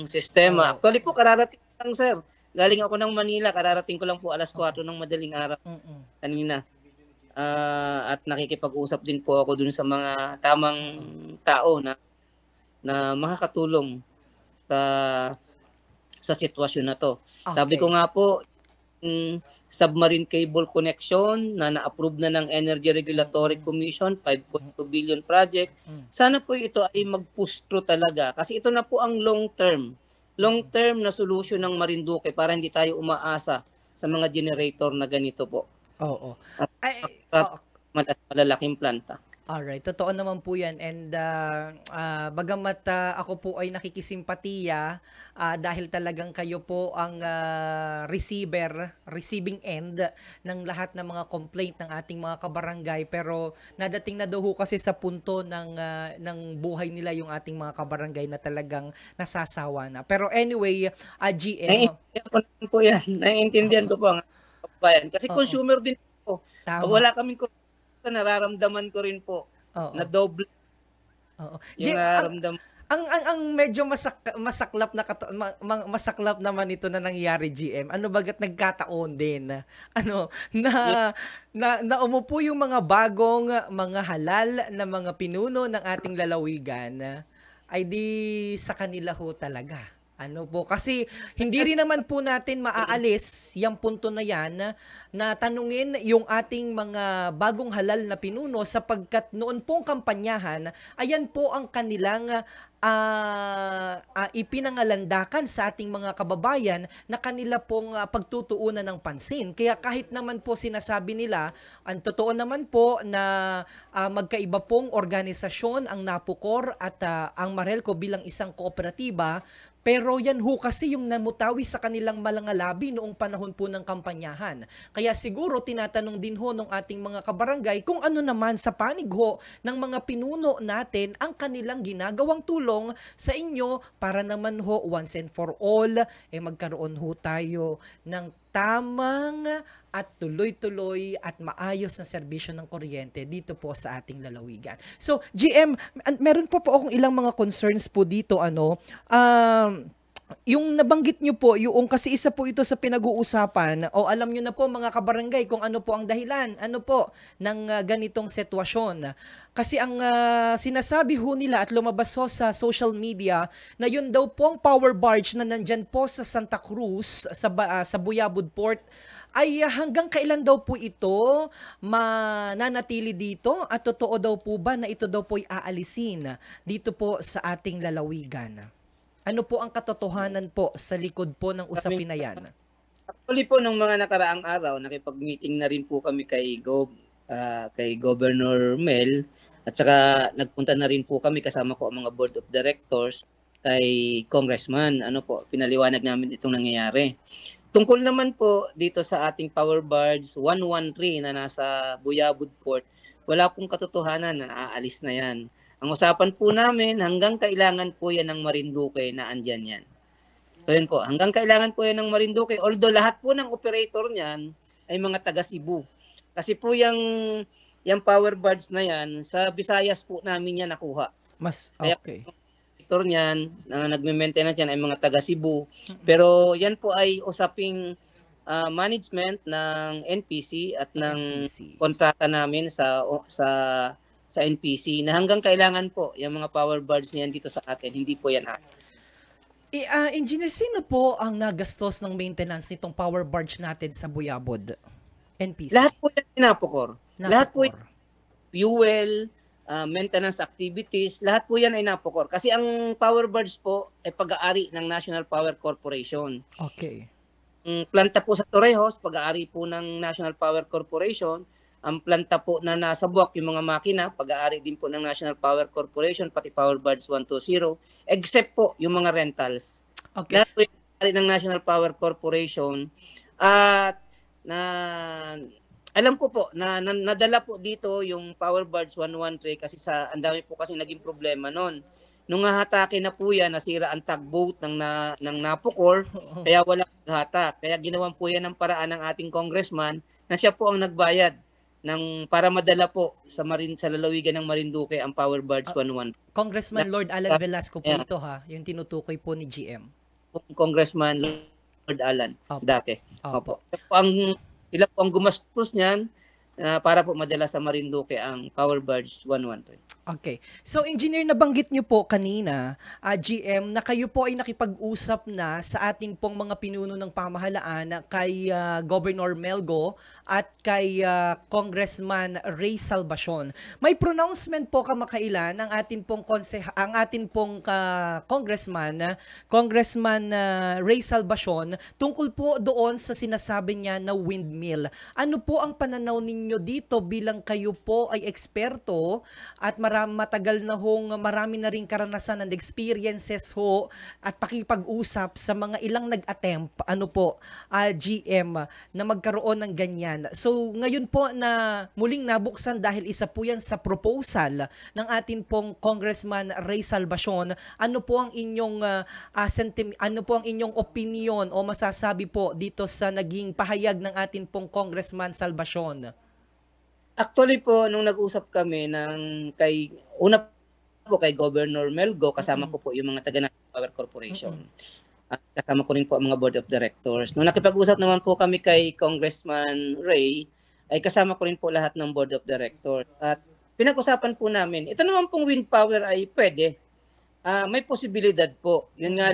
sistema. Actually po, kararating lang, sir. Galing ako ng Manila, kararating ko lang po alas 4 ng madaling araw kanina. At nakikipag-usap din po ako dun sa mga tamang tao na makakatulong sa sitwasyon na to. Sabi ko nga po, submarine cable connection na na-approve na ng Energy Regulatory Commission, 5.2 billion project. Sana po ito ay mag-push through talaga kasi ito na po ang long-term na solution ng Marinduque para hindi tayo umaasa sa mga generator na ganito po. Oo. Malalaking planta. Alright, totoo naman po yan. And bagamat ako po ay nakikisimpatiya dahil talagang kayo po ang receiving end ng lahat ng mga complaint ng ating mga kabarangay. Pero nadating na daw ho kasi sa punto ng buhay nila yung ating mga kabarangay na talagang nasasawa na. Pero anyway, GM. Naiintindihan po yan. Naiintindihan ko po ang bayan. Kasi consumer din po. Pag wala kaming nararamdaman ko rin po na double yung nararamdaman. Ang medyo masaklap masaklap naman ito na nangyari, GM. Ano bagat nagkataon din na umupo yung mga bagong mga halal na mga pinuno ng ating lalawigan ay di sa kanila ho talaga. Ano po, kasi hindi rin naman po natin maaalis yung punto na yan na tanungin yung ating mga bagong halal na pinuno sapagkat noon pong kampanyahan, ayan po ang kanilang ipinangalandakan sa ating mga kababayan na kanila pong pagtutuunan ng pansin. Kaya kahit naman po sinasabi nila, ang totoo naman po na magkaiba pong organisasyon ang NAPUCOR at ang Marelco bilang isang kooperatiba, pero yan ho kasi yung namutawi sa kanilang malangalabi noong panahon po ng kampanyahan. Kaya siguro tinatanong din ho ng ating mga kabarangay kung ano naman sa panig ho ng mga pinuno natin ang kanilang ginagawang tulong sa inyo para naman ho once and for all magkaroon ho tayo ng tamang at tuloy-tuloy at maayos na serbisyo ng kuryente dito po sa ating lalawigan. So, GM, meron po akong ilang mga concerns po dito, yung nabanggit nyo po, yung kasi isa po ito sa pinag-uusapan, o alam nyo na po mga kabarangay kung ano po ang dahilan, ng ganitong sitwasyon. Kasi ang sinasabi ho nila at lumabas ho sa social media na yun daw po ang power barge na nandyan po sa Santa Cruz, sa Buyabod Port, ay hanggang kailan daw po ito mananatili dito at totoo daw po ba na ito daw po ay aalisin dito po sa ating lalawigan? Ano po ang katotohanan po sa likod po ng usapin na yan? Actually po nung mga nakaraang araw, nakipag-meeting na rin po kami kay Governor Mel at saka nagpunta na rin po kami kasama ko ang mga board of directors kay Congressman. Pinaliwanag namin itong nangyayari. Tungkol naman po dito sa ating power barge 113 na nasa Buyabod Port, wala pong katotohanan na naaalis na yan. Ang usapan po namin, hanggang kailangan po yan ng Marinduque na andyan yan. So yun po, hanggang kailangan po yan ng Marinduque, although lahat po ng operator niyan ay mga taga Cebu. Kasi po yung power barge na yan, sa Visayas po namin yan nakuha. Okay. Operator niyan, na nagme-maintenance yan ay mga taga Cebu. Pero yan po ay usaping management ng NPC at ng kontrata namin sa NPC na hanggang kailangan po yung mga power barge niyan dito sa atin, hindi po yan Engineer, sino po ang nagastos ng maintenance nitong power barge natin sa Buyabod? NPC? Lahat po yan NAPUCOR. Lahat po fuel, maintenance activities, lahat po yan ay NAPUCOR. Kasi ang power barge po ay pag-aari ng National Power Corporation. Okay. Planta po sa Torrejos, pag-aari po ng National Power Corporation. Ang planta po na nasa Buwak, yung mga makina, pag-aari din po ng National Power Corporation, pati Power Barge 120, except po yung mga rentals. Okay. Lahat po yung pag-aari ng National Power Corporation. At alam ko po na nadala po dito yung Power Barge 113 kasi ang dami po kasi naging problema noon. Nung hahatake na po yan, nasira ang tugboat ng NAPUCOR, kaya walang hatak. Kaya ginawan po yan ng paraan ng ating congressman na siya po ang nagbayad para madala po sa lalawigan ng Marinduque ang Power Barge 11. Congressman Lord Alan Velasco po ito yung tinutukoy po ni GM. Congressman Lord Alan dati. Opo. Sila po ang gumastos niyan para po madala sa Marinduque ang Power Barge 113. Okay. So, Engineer, nabanggit niyo po kanina, GM, na kayo po ay nakipag-usap na sa ating pong mga pinuno ng pamahalaan kay Governor Melgo at kay Congressman Ray Salvacion. May pronouncement po kamakailan ang ating pong Congressman Ray Salvacion tungkol po doon sa sinasabi niya na windmill. Ano po ang pananaw ninyo dito bilang kayo po ay eksperto at matagal na marami na rin karanasan and experiences ho at pakipag-usap sa mga ilang nag-attempt GM na magkaroon ng ganyan. So ngayon po na muling nabuksan dahil isa po yan sa proposal ng atin pong Congressman Ray Salvacion, ano po ang inyong opinion o masasabi po dito sa naging pahayag ng atin pong Congressman Salvacion? Actually po, nung nag-usap kami kay Governor Melgo, kasama ko po yung mga taga ng Power Corporation. At kasama ko rin po ang mga Board of Directors. Nung nakipag-usap naman po kami kay Congressman Ray, ay kasama ko rin po lahat ng Board of Directors. At pinag-usapan po namin, ito naman pong wind power ay pwede. May posibilidad po. Yun nga,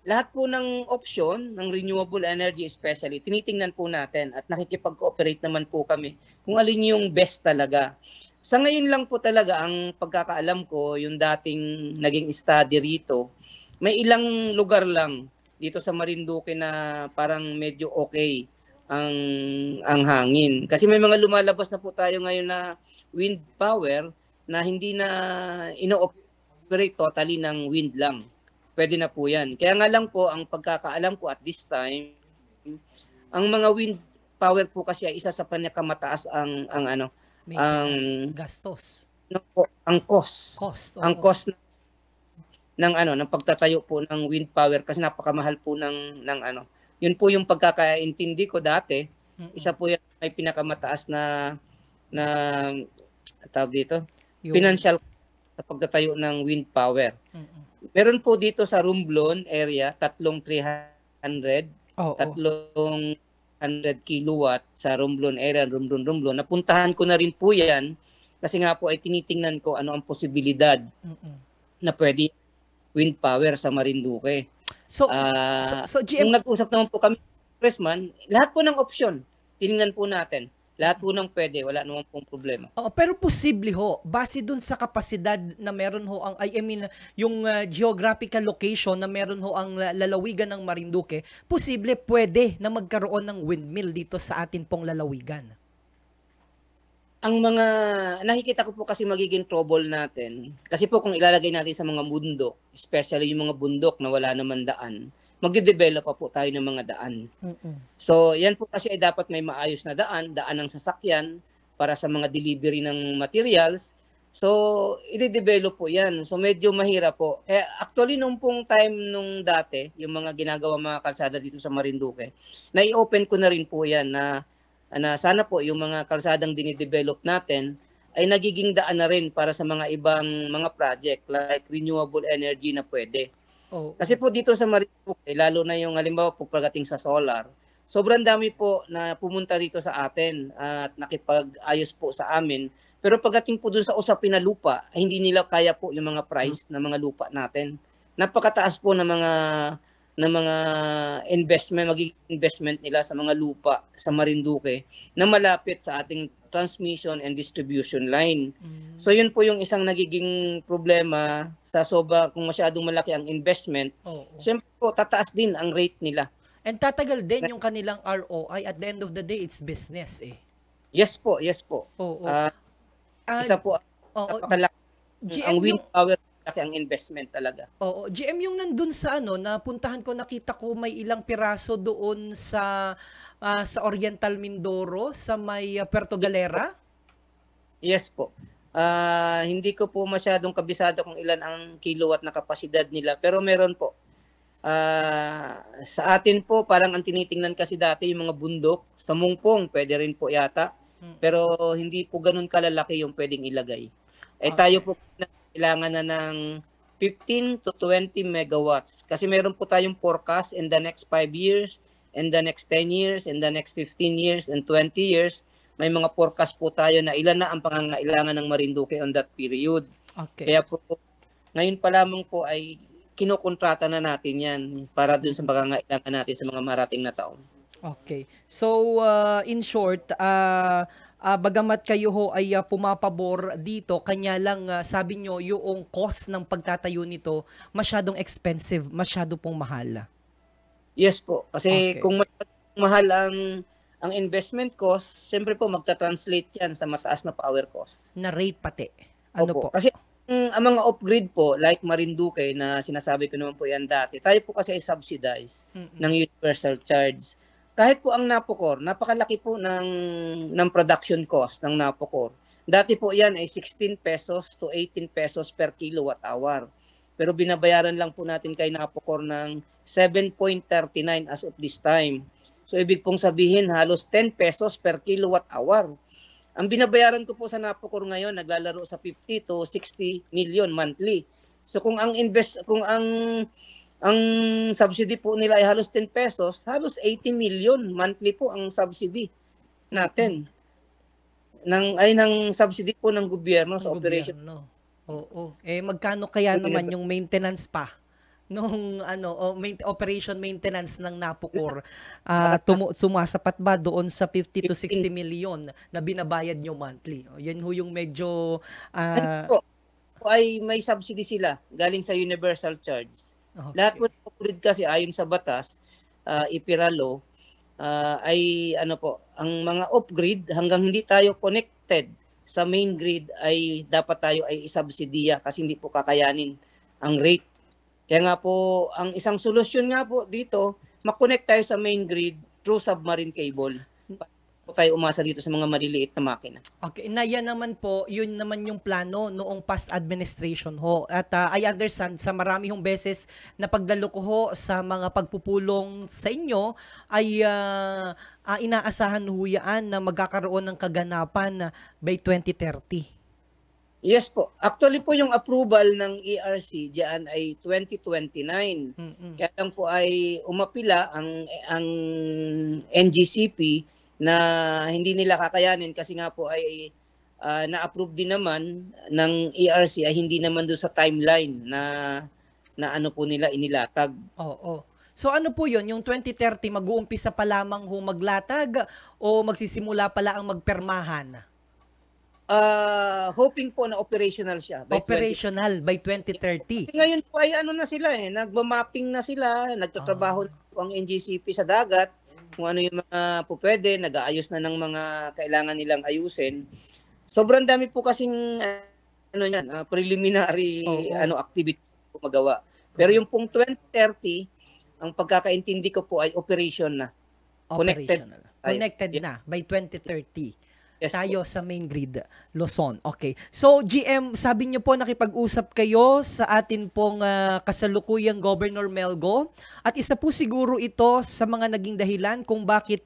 lahat po ng option ng renewable energy especially, tinitingnan po natin at nakikipag-cooperate naman po kami kung alin yung best talaga. Sa ngayon lang po talaga ang pagkakaalam ko, yung dating naging study rito, may ilang lugar lang dito sa Marinduque na parang medyo okay ang hangin. Kasi may mga lumalabas na po tayo ngayon na wind power na hindi na ino-operate totally ng wind lang. Pwede na po yan. Kaya nga lang po, ang pagkakaalam ko at this time, ang mga wind power po kasi ay isa sa panakamataas ang gastos. Ang cost. Ang cost ng pagtatayo po ng wind power kasi napakamahal po ng Yun po yung pagkakaintindi ko dati. Isa po yan may pinakamataas na tawag dito, financial sa pagtatayo ng wind power. Meron po dito sa Romblon area, tatlong 100 kilowatt sa Romblon area, Romblon. Napuntahan ko na rin po yan kasi nga po ay tinitingnan ko ano ang posibilidad na pwede wind power sa Marinduque. So GM, kung nag-usap naman po kami, Congressman, lahat po ng option, tiningnan po natin. Lahat po ng pwede, wala naman pong problema. Pero posible ho, base dun sa kapasidad na meron ho yung geographical location na meron ho ang lalawigan ng Marinduque, posible pwede na magkaroon ng windmill dito sa atin pong lalawigan. Ang mga nakikita ko po kasi magiging trouble natin, kasi po kung ilalagay natin sa mga bundok, especially yung mga bundok na wala naman daan, magde-develop pa po tayo ng mga daan. So, yan po kasi ay dapat may maayos na daan ng sasakyan para sa mga delivery ng materials. So, i-develop po yan. So, medyo mahirap po. Kaya actually, nung pong time nung dati, yung mga ginagawa mga kalsada dito sa Marinduque, na-i-open ko na rin po yan na sana po yung mga kalsadang dinidevelop natin ay nagiging daan na rin para sa mga ibang mga project like renewable energy na pwede. Kasi po dito sa Marinduque, lalo na yung halimbawa po pagdating sa solar, sobrang dami po na pumunta rito sa atin at nakipag-ayos po sa amin. Pero pagdating po dun sa usapin na lupa, hindi nila kaya po yung mga price ng mga lupa natin. Napakataas po ng mga magiging investment nila sa mga lupa sa Marinduque na malapit sa ating transmission and distribution line. So yun po yung isang nagiging problema sa kung masyadong malaki ang investment. Siyempre po tataas din ang rate nila. And tatagal din yung kanilang ROI. At the end of the day, it's business eh. Yes po. Isa po napakalaki ang wind power, laki ang investment talaga. GM, yung nandun sa napuntahan ko, nakita ko may ilang piraso doon sa Oriental Mindoro, sa may Puerto Galera? Yes po. Hindi ko po masyadong kabisado kung ilan ang kilowatt na kapasidad nila, pero meron po. Sa atin po, parang ang tinitingnan kasi dati yung mga bundok, sa Mungpong, pwede rin po yata. pero hindi po ganun kalalaki yung pwedeng ilagay. Tayo po kailangan na ng 15 to 20 megawatts. Kasi meron po tayong forecast in the next 5 years, in the next 10 years, in the next 15 years, and 20 years. May mga forecast po tayo na ilan na ang pangangailangan ng Marinduque on that period. Kaya po, ngayon pa lamang po ay kinukontrata na natin yan para dun sa pangangailangan natin sa mga marating na taon. Okay. So, in short, bagamat kayo ho ay pumapabor dito, kanya lang sabi nyo yung cost ng pagtatayo nito masyadong expensive, masyado pong mahal. Yes po. Kasi kung mahal ang investment cost, siyempre po magta-translate yan sa mataas na power cost. Na rate pati. Ano po? Kasi ang mga off-grid po, like Marinduque na sinasabi ko naman po yan dati, tayo po kasi ay subsidize ng universal charge. Kahit po ang Napocor, napakalaki po ng production cost ng Napocor. Dati po yan ay 16 pesos to 18 pesos per kilowatt hour. Pero binabayaran lang po natin kay Napocor ng 7.39 as of this time. So ibig pong sabihin halos 10 pesos per kilowatt hour. Ang binabayaran ko po sa Napocor ngayon naglalaro sa 50 to 60 million monthly. So kung ang subsidy po nila ay halos 10 pesos, halos 80 million monthly po ang subsidy natin. Ng subsidy po ng gobyerno sa operation. Oo. Magkano kaya naman yung maintenance pa nung operation maintenance ng Napocor? Sumasapat ba doon sa 50 to 60 million na binabayad nyo monthly? Yan ho yung medyo ay may subsidy sila galing sa universal charge. Lahat po ng grid kasi ayon sa batas, IPIRA law, ay ang mga off-grid hanggang hindi tayo connected sa main grid ay dapat tayo ay isubsidiya kasi hindi po kakayanin ang rate. Kaya nga po, ang isang solusyon nga po dito, makonect tayo sa main grid through submarine cable. Po tayo umasa dito sa mga maliliit na makina. Okay, na yan naman po, yun naman yung plano noong past administration ho. At I understand sa marami hong beses na pagdalo ko ho sa mga pagpupulong sa inyo ay inaasahan ho yan na magkakaroon ng kaganapan by 2030. Yes po. Actually po yung approval ng ERC diyan ay 2029. Kaya lang po ay umapila ang NGCP na hindi nila kakayanin kasi nga po ay na-approve din naman ng ERC ay hindi naman doon sa timeline na ano po nila inilatag. Oo. So ano po yun? Yung 2030 mag-uumpisa pa lamang ho maglatag o magsisimula pala ang magpermahan? Hoping po na operational siya. By 2030. Ngayon po ay na sila nagma-mapping na sila, nagtatrabaho ang NGCP sa dagat, kung ano yung mga po pwede, nag-aayos na ng mga kailangan nilang ayusin. Sobrang dami po kasing preliminary activity po magawa. Pero yung pong 2030, ang pagkakaintindi ko po ay operation na. Connected na by 2030. Yes, tayo po sa main grid, Luzon. Okay. So, GM, sabi niyo po nakipag-usap kayo sa atin pong kasalukuyang Governor Melgo. At isa po siguro ito sa mga naging dahilan kung bakit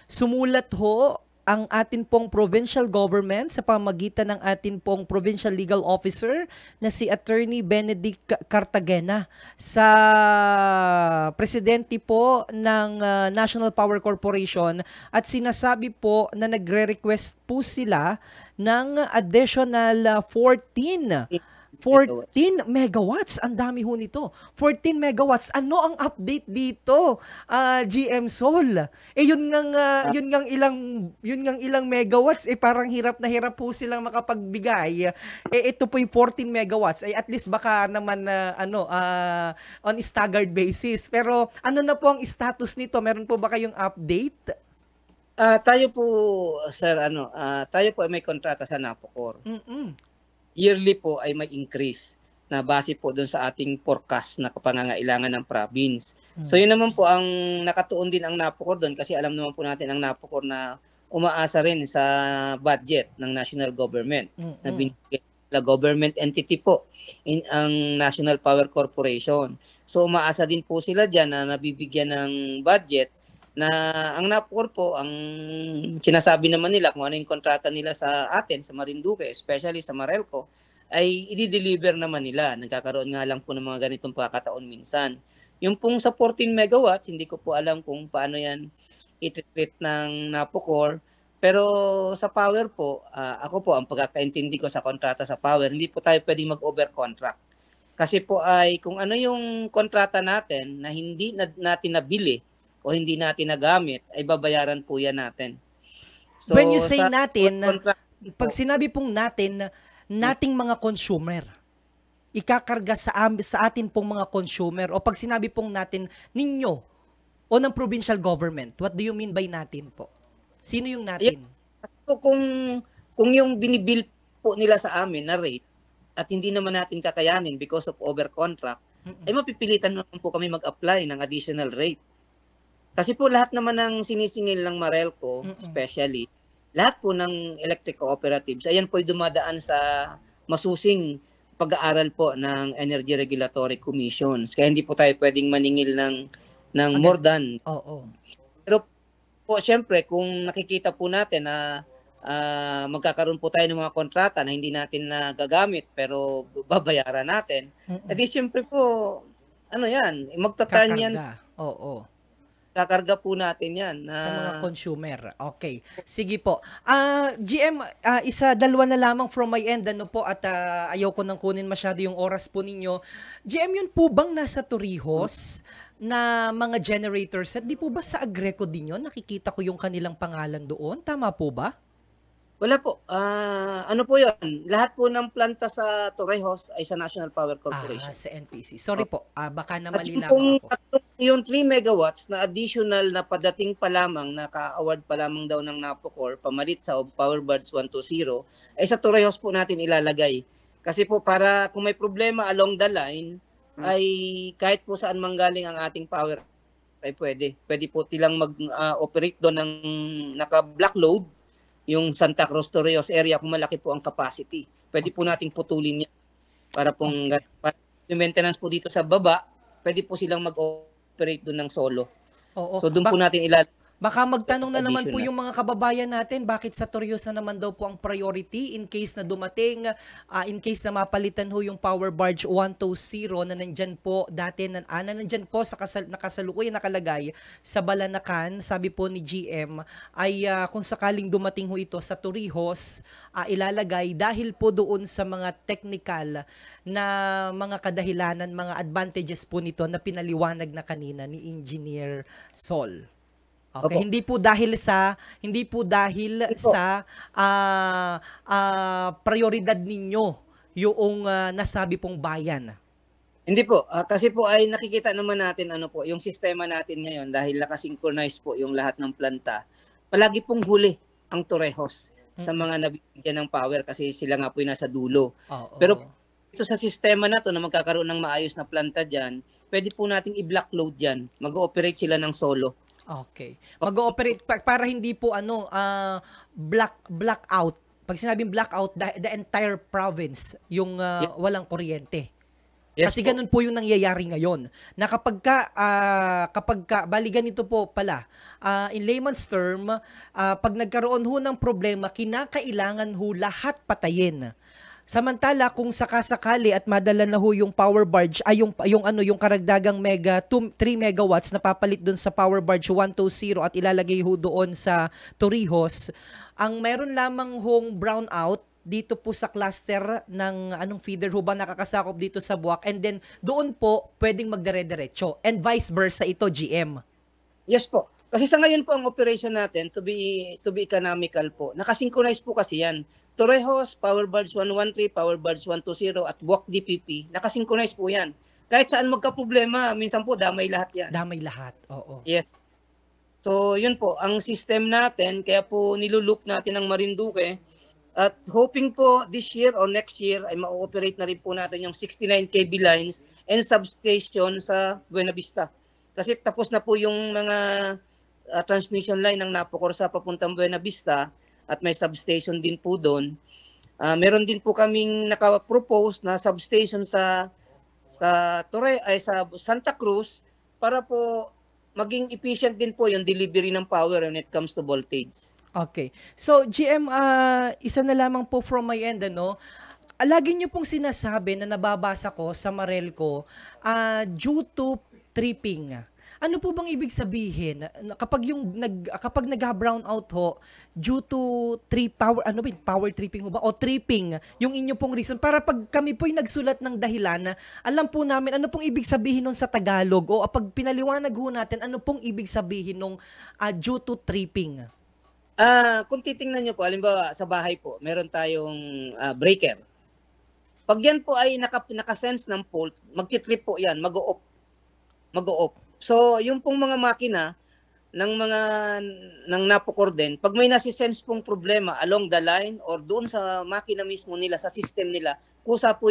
sumulat ho ang atin pong provincial government sa pamagitan ng atin pong provincial legal officer na si Attorney Benedict Cartagena sa presidente po ng National Power Corporation at sinasabi po na nagre-request po sila ng additional 14 megawatts. Ang dami ho nito. 14 megawatts. Ano ang update dito, GM Sol? Yun ngang ilang megawatts, parang hirap na hirap po silang makapagbigay. Ito po yung 14 megawatts. At least baka naman on staggered basis. Pero ano na po ang status nito? Meron po ba kayong update? Tayo po, sir, tayo po ay may kontrata sa Napocor. Yearly po ay may increase na base po doon sa ating forecast na kapangangailangan ng province. So yun naman po ang nakatuon din ang Napocor doon kasi alam naman po natin ang Napocor na umaasa rin sa budget ng national government na binigay na government entity po ang National Power Corporation. So umaasa din po sila dyan na nabibigyan ng budget na ang Napocor po, ang sinasabi naman nila kung ano yung kontrata nila sa atin, sa Marinduque, especially sa Marelco, ay i-deliver naman nila. Nagkakaroon nga lang po ng mga ganitong pagkakataon minsan. Yung pong sa 14 megawatts, hindi ko po alam kung paano yan i-treat ng Napocor. Pero sa power po, ako po, ang pagkakaintindi ko sa kontrata sa power, hindi po tayo pwedeng mag-over-contract. Kasi po ay kung ano yung kontrata natin na hindi natin nabili o hindi natin nagamit, ay babayaran po yan natin. So, when you say natin, pag po, sinabi pong natin, nating mga consumer, ikakarga sa atin pong mga consumer, o pag sinabi pong natin, ninyo, o ng provincial government, what do you mean by natin po? Sino yung natin? So, kung yung binibill po nila sa amin na rate, at hindi naman natin kakayanin because of over-contract, ay mapipilitan naman po kami mag-apply ng additional rate. Kasi po lahat naman ng sinisingil ng Marelco, especially, lahat po ng electric cooperatives, ayan po ay dumadaan sa masusing pag-aaral po ng Energy Regulatory Commissions. Kaya hindi po tayo pwedeng maningil ng more than. Pero po, syempre, kung nakikita po natin na magkakaroon po tayo ng mga kontrata na hindi natin nagagamit pero babayaran natin. At syempre po, ano yan, magta-turn yan. Kakarga po natin yan. Sa mga consumer. Okay. Sige po. GM, dalawa na lamang from my end, ano po, at ayaw ko nang kunin masyado yung oras po ninyo. GM, yun po bang nasa Torrijos na mga generators? At di po ba sa Agreco din yun? Nakikita ko yung kanilang pangalan doon. Tama po ba? Wala po. Ano po yun? Lahat po ng planta sa Torrijos ay sa National Power Corporation. Sa NPC. Sorry po. Baka na mali lamang ako. Yung 3 megawatts na additional na padating pa lamang, naka-award pa lamang daw ng Napocor, pamalit sa Power Buds 120, ay sa Torrijos po natin ilalagay. Kasi po para kung may problema along the line, ay kahit po saan manggaling ang ating power, ay pwede. Pwede po tilang mag-operate doon ng naka-black load, yung Santa Cruz Torrijos area kung malaki po ang capacity. Pwede po nating putulin yan para pong yung maintenance po dito sa baba, pwede po silang mag-operate doon ng solo. So doon po natin baka magtanong na naman po yung mga kababayan natin, bakit sa Torrijos na naman daw po ang priority in case na dumating, in case na mapalitan ho yung Power Barge 120 na nandyan po dati, nandyan po sa nakasalukuyan nakalagay sa Balanacan. Sabi po ni GM ay kung sakaling dumating ho ito sa Torrijos, ilalagay dahil po doon sa mga technical na mga kadahilanan, mga advantages po nito na pinaliwanag na kanina ni Engineer Sol. Okay, hindi po dahil sa prioridad ninyo yung nasabi pong bayan. Hindi po, kasi po ay nakikita naman natin yung sistema natin ngayon dahil nakasynchronize po yung lahat ng planta. Palagi pong huli ang Torrijos sa mga nabibigyan ng power kasi sila nga po yung nasa dulo. Pero ito sa sistema na to na magkakaroon ng maayos na planta diyan, pwede po nating i-block load diyan. Mag-ooperate sila ng solo. Okay. Mag-ooperate para hindi po blackout. Pag sinabing blackout, the entire province yung walang kuryente. Yes, kasi ganun po yung nangyayari ngayon. Na kapag bali ganito po pala, in layman's term, pag nagkaroon ho ng problema, kinakailangan ho lahat patayin. Samantala kung sakasakali at madala na ho yung power barge yung karagdagang 3 megawatts na papalit doon sa power barge 120 at ilalagay ho doon sa Torrijos, ang meron lamang hong brownout dito po sa cluster ng feeder ho ba nakakasakop dito sa Buwak, and then doon po pwedeng magdire-diretso, and vice versa ito, GM. Yes po. Kasi sa ngayon po ang operation natin to be economical po. Nakasynchronize po kasi yan. Torrijos, Power Barge 113, Power Barge 120 at Buwak DPP, nakasynchronize po yan. Kahit saan magka-problema, minsan po damay lahat yan. Damay lahat, oo. Yes. So yun po, ang system natin, kaya po nilulook natin ang Marinduque at hoping po this year or next year ay ma-ooperate na rin po natin yung 69 kV lines and substation sa Buena Vista. Kasi tapos na po yung mga transmission line ng Napocor sa papuntang Buena Vista at may substation din po doon. Meron din po kaming naka-propose na substation sa Santa Cruz para po maging efficient din po yung delivery ng power when it comes to voltage. Okay. So, GM, isa na lamang po from my end, ano, lagi niyo pong sinasabi na nababasa ko sa Marelco, due to tripping. Ano po bang ibig sabihin kapag nag-brown out ho due to power tripping ho ba o tripping yung inyo pong reason para pag kami po'y nagsulat ng dahilan, alam po namin ano pong ibig sabihin nun sa Tagalog o pag pinaliwanag ho natin ano pong ibig sabihin nung due to tripping. Kung titingnan nyo po, halimbawa sa bahay po, meron tayong breaker. Pag yan po ay nakasense ng fault, magti-trip po yan, mag-o-off. So, yung pong mga makina ng napokor din, pag may nasisense pong problema along the line or doon sa makina mismo nila, sa system nila, kusa po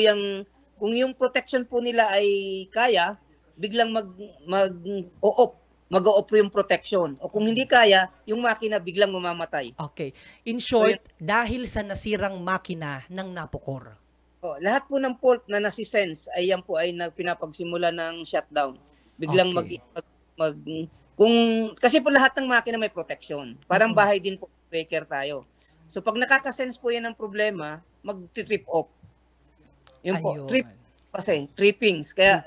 kung yung protection po nila ay kaya, biglang mag-o-off. Mag-o-off yung protection. O kung hindi kaya, yung makina biglang mamamatay. Okay. In short, dahil sa nasirang makina ng napokor. Lahat po ng fault na nasisense ay yan po ay pinapagsimula ng shutdown. Biglang kasi po lahat ng makina may protection. Parang bahay din po, breaker tayo. So pag nakakasense po yan ng problema, mag-trip off. Yun po, trip kasi trippings. Kaya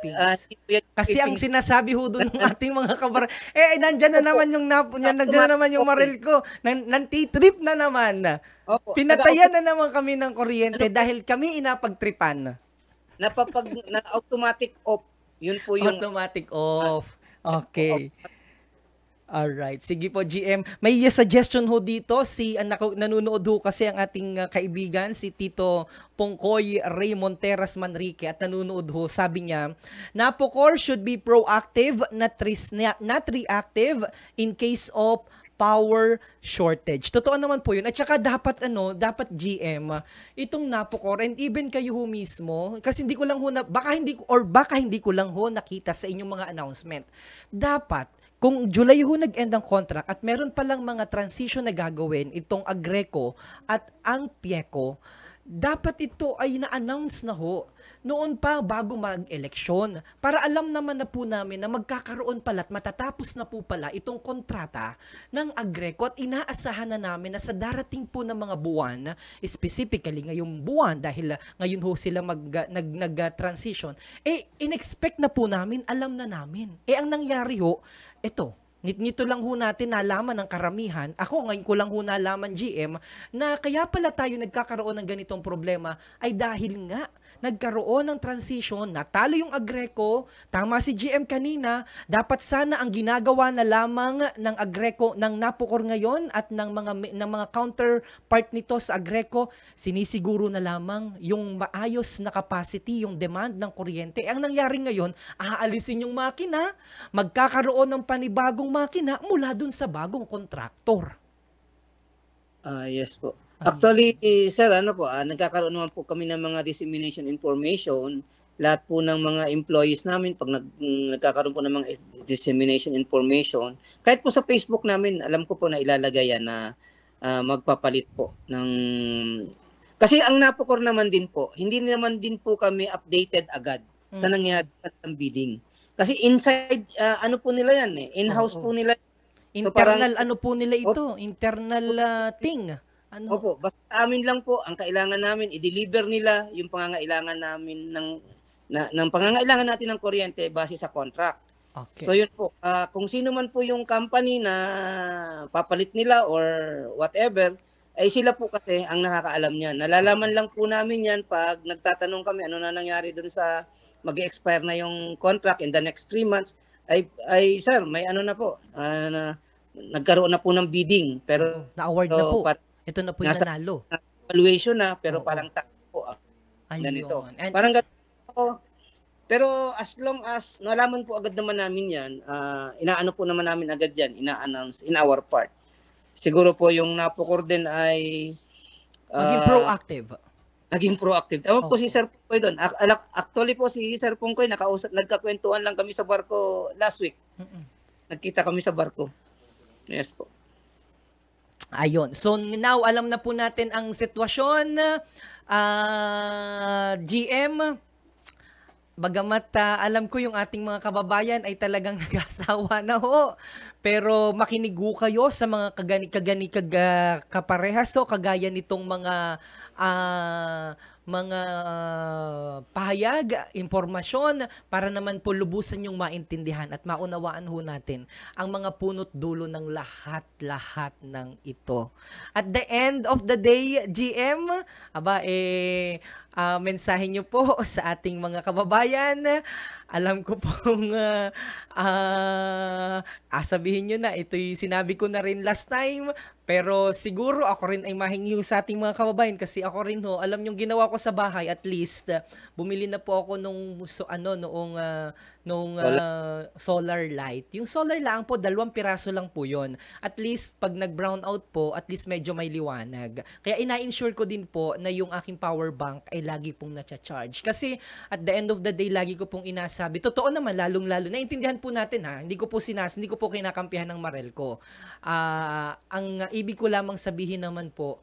kasi ang sinasabi ho doon ng ating mga kabar, nandiyan na naman yung nandiyan na naman yung Marelco, nanti-trip na naman. Pinatayan na naman kami ng kuryente dahil kami inapagtripan. Na automatic off. Yun po yung automatic off. Okay. Alright. Sige po, GM. May suggestion ho dito. Nanonood ho kasi ang ating kaibigan, si Tito Pongkoy Ray Monteras Manrique at nanonood ho. Sabi niya, Napocor should be proactive, not reactive in case of power shortage. Totoo naman po yun. At saka dapat GM, itong Napocor and even kayo ho mismo, kasi hindi ko lang ho baka hindi ko lang ho nakita sa inyong mga announcement. Dapat kung July ho nag-end ang contract at meron palang mga transition na gagawin itong Agreco at ang Pieco, dapat ito ay na-announce na ho noon pa bago mag-eleksyon para alam naman na po namin na magkakaroon pala at matatapos na po pala itong kontrata ng Agreco at inaasahan na namin na sa darating po ng mga buwan, specifically ngayong buwan dahil ngayon ho sila nag-transition, in-expect na po namin, alam na namin. Ang nangyari ho, ito, nito lang ho natin nalaman ng karamihan. Ako ngayon ko lang ho nalaman, GM, na kaya pala tayo nagkakaroon ng ganitong problema ay dahil nga nagkaroon ng transition, natalo yung Agreco, tama si GM kanina, dapat sana ang ginagawa na lamang ng Agreco, ng Napocor ngayon at ng mga counterpart nito sa Agreco, sinisiguro na lamang yung maayos na capacity, yung demand ng kuryente. Ang nangyari ngayon, aalisin yung makina, magkakaroon ng panibagong makina mula dun sa bagong kontraktor. Yes po. Actually, sir, nagkakaroon naman po kami ng mga dissemination information. Lahat po ng mga employees namin, pag nagkakaroon po ng mga dissemination information, kahit po sa Facebook namin, alam ko po na ilalagay yan na magpapalit po ng... Kasi ang Napocor naman din po, hindi naman din po kami updated agad sa nangyari ng bidding. Kasi inside, po nila yan in-house po nila. Internal po nila ito? Internal thing? Opo, basta amin lang po, ang kailangan namin, i-deliver nila yung pangangailangan namin ng pangangailangan natin ng kuryente base sa contract. Okay. So yun po, kung sino man po yung company na papalit nila or whatever, ay sila po kasi ang nakakaalam niyan. Nalalaman lang po namin yan pag nagtatanong kami ano na nangyari dun sa mag-expire na yung contract in the next 3 months, ay sir, may na po, nagkaroon na po ng bidding. Pero na-award na po. Ito na po yung nanalo. Evaluation na, pero parang po. Ganito. Parang ganito. Pero as long as nalaman po agad naman namin yan, inaano po naman namin agad yan, ina-announce in our part. Siguro po yung Napocor din ay maging proactive. Naging proactive. Tama po si Sir Pongkoy doon. Actually po si Sir Pongkoy, nagkakwentuhan lang kami sa barko last week. Nagkita kami sa barko. Yes po. Ayun. So now alam na po natin ang sitwasyon. GM, Bagamat alam ko yung ating mga kababayan ay talagang nag-asawa na ho. Pero makinig ho kayo sa mga kaparehas o kagaya nitong pahayag, impormasyon para naman po lubusan yung maintindihan at maunawaan ho natin ang mga punot dulo ng lahat-lahat ng ito. At the end of the day, GM, mensahe nyo po sa ating mga kababayan. Alam ko pong sabihin nyo na, ito'y sinabi ko na rin last time, pero siguro ako rin ay mahingi sa ating mga kababayan kasi ako rin ho, alam yung ginawa ko sa bahay, at least bumili na po ako nung solar light. Yung solar lang po, 2 piraso lang po yon. At least pag nag-brown out po, at least medyo may liwanag. Kaya ina-ensure ko din po na yung aking power bank ay lagi pong na-charge. Kasi at the end of the day, lagi ko pong inasabi, totoo naman, lalong-lalo, naintindihan po natin ha, hindi ko po kinakampihan ng Marelco. Ang ibig ko lamang sabihin naman po,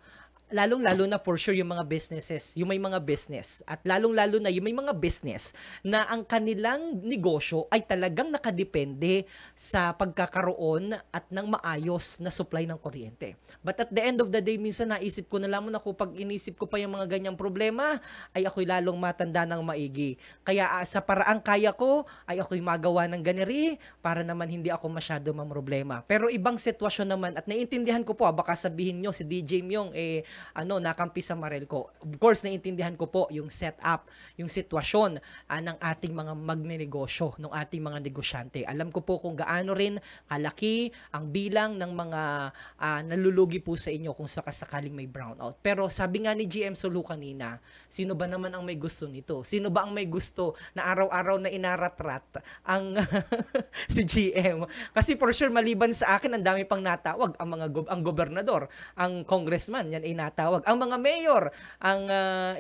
lalong-lalo na for sure yung mga businesses, yung may mga business, at lalong-lalo na yung may mga business na ang kanilang negosyo ay talagang nakadepende sa pagkakaroon at ng maayos na supply ng kuryente. But at the end of the day, minsan naisip ko na lamang ako, pag inisip ko pa yung mga ganyang problema, ay ako'y lalong matanda ng maigi. Kaya sa paraang kaya ko, ay ako'y magawa ng ganiri para naman hindi ako masyado mamroblema. Pero ibang sitwasyon naman, at naiintindihan ko po, baka sabihin nyo si DJ Myong nakampi sa Marelco. Of course, naiintindihan ko po yung setup, yung sitwasyon ng ating mga magnenegosyo, ng ating mga negosyante. Alam ko po kung gaano rin kalaki ang bilang ng mga nalulugi po sa inyo kung sakasakaling may brownout. Pero sabi nga ni GM Sulu kanina, sino ba naman ang may gusto nito? Sino ba ang may gusto na araw-araw na inaratrat ang si GM? Kasi for sure, maliban sa akin, ang dami pang natawag. Ang gobernador, ang congressman, yan ay natawag. Ang mga mayor, ang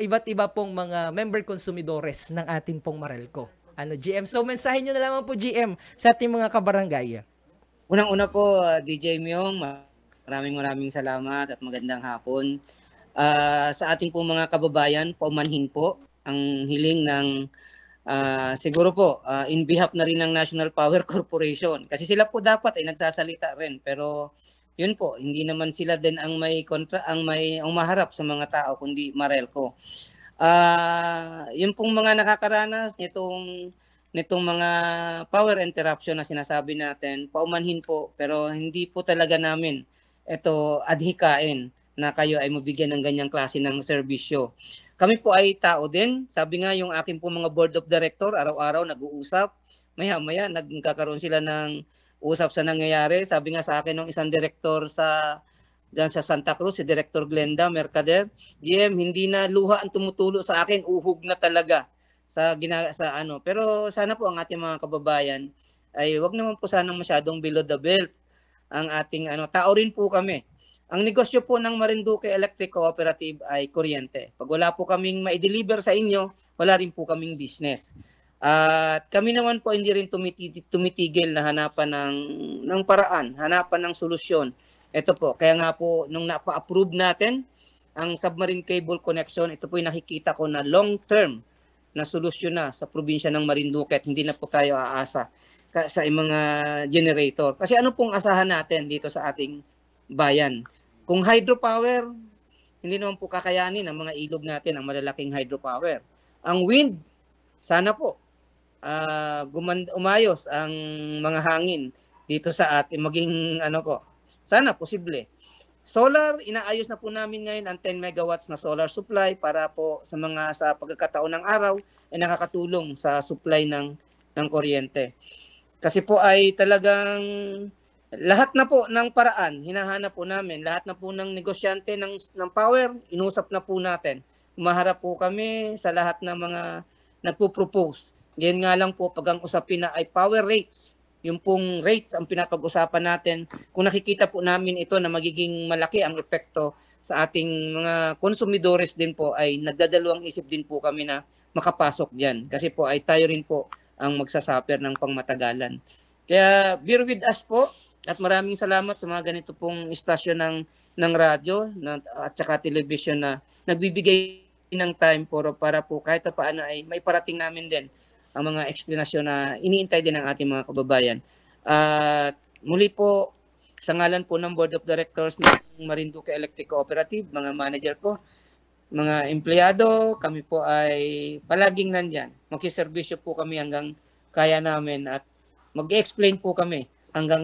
iba't iba pong mga member consumidores ng ating pong Marelco. GM? So, mensahe nyo na lamang po, GM, sa ating mga kabarangay. Unang-una po, DJ Myong, maraming salamat at magandang hapon. Sa ating pong mga kababayan, paumanhin po ang hiling ng siguro po in behalf na rin ng National Power Corporation. Kasi sila po dapat ay nagsasalita rin, pero yun po, hindi naman sila din ang may umaharap sa mga tao kundi Marelco. Yung pong mga nakakaranas nitong mga power interruption na sinasabi natin, paumanhin po, pero hindi po talaga namin ito adhikain na kayo ay mabigyan ng ganyang klase ng serbisyo. Kami po ay tao din. Sabi nga yung aking po mga board of director, araw-araw nag-uusap. Maya-maya nagkakaroon sila ng usap sa nangyayari. Sabi nga sa akin ng isang director dyan sa Santa Cruz, si Director Glenda Mercader, GM, hindi na luha ang tumutulo sa akin, uhog na talaga pero sana po ang ating mga kababayan ay wag naman po sanang masyadong below the belt ang ating tao rin po kami. Ang negosyo po ng Marinduque Electric Cooperative ay kuryente. Pag wala po kaming ma-deliver sa inyo, wala rin po kaming business. At kami naman po hindi rin tumitigil na hanapan ng paraan, hanapan ng solusyon. Ito po, kaya nga po nung napa-approve natin ang submarine cable connection, ito po yung nakikita ko na long-term na solusyon na sa probinsya ng Marinduque at hindi na po tayo aasa sa mga generator. Kasi ano pong asahan natin dito sa ating bayan? Kung hydropower, hindi naman po kakayanin ang mga ilog natin, ang malalaking hydropower. Ang wind, sana po umayos ang mga hangin dito sa atin, maging sana posible. Solar, inaayos na po namin ngayon ang 10 megawatts na solar supply para po sa pagkakataon ng araw ay nakakatulong sa supply ng kuryente. Kasi po ay talagang lahat na po ng paraan hinahanap po namin, lahat na po ng negosyante ng power, inusap na po natin. Umaharap po kami sa lahat ng mga nagpo-propose. Ngayon nga lang po, pag ang usapin na ay power rates, yung pong rates ang pinapag-usapan natin, kung nakikita po namin ito na magiging malaki ang epekto sa ating mga konsumidores din po, ay nagdadalawang isip din po kami na makapasok dyan. Kasi po ay tayo rin po ang magsasuffer ng pangmatagalan. Kaya bear with us po at maraming salamat sa mga ganito pong istasyon ng radyo at saka television na nagbibigay ng time para po kahit paano ay may parating namin din ang mga eksplanasyon na iniintay din ng ating mga kababayan. At muli po, sa ngalan po ng Board of Directors ng Marinduque Electric Cooperative, mga manager ko, mga empleyado, kami po ay palaging nandyan. Magsiservisyo po kami hanggang kaya namin at mag-explain po kami hanggang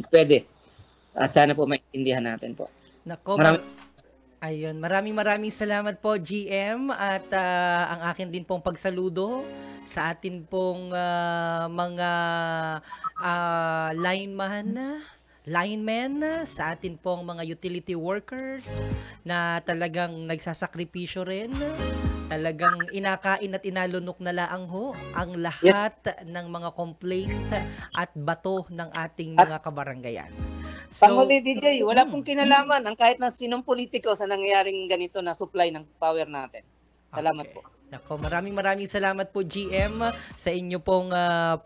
pwede. At sana po maintindihan natin po. Nako, ayun, maraming salamat po GM at ang akin din pong pagsaludo sa atin pong mga linemen, sa atin pong mga utility workers na talagang nagsasakripisyo rin. Talagang inakain at inalunok na laang ho ang lahat ng mga complaint at bato ng ating mga kabaranggayan. Panghuli DJ, wala pong kinalaman ang kahit na sinong politiko sa nangyayaring ganito na supply ng power natin. Salamat po. Nako, maraming salamat po GM sa inyo pong sa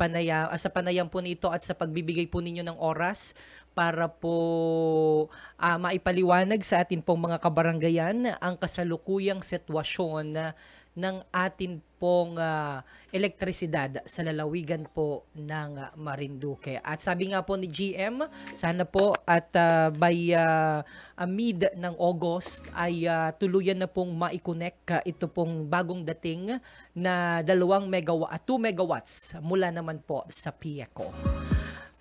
panayam po nito at sa pagbibigay po ninyo ng oras para po maipaliwanag sa atin pong mga kabaranggayan ang kasalukuyang sitwasyon ng atin pong elektrisidad sa lalawigan po ng Marinduque. At sabi nga po ni GM, sana po at by mid ng August ay tuluyan na pong ma-connect ito pong bagong dating na 2 megawatts mula naman po sa PIECO.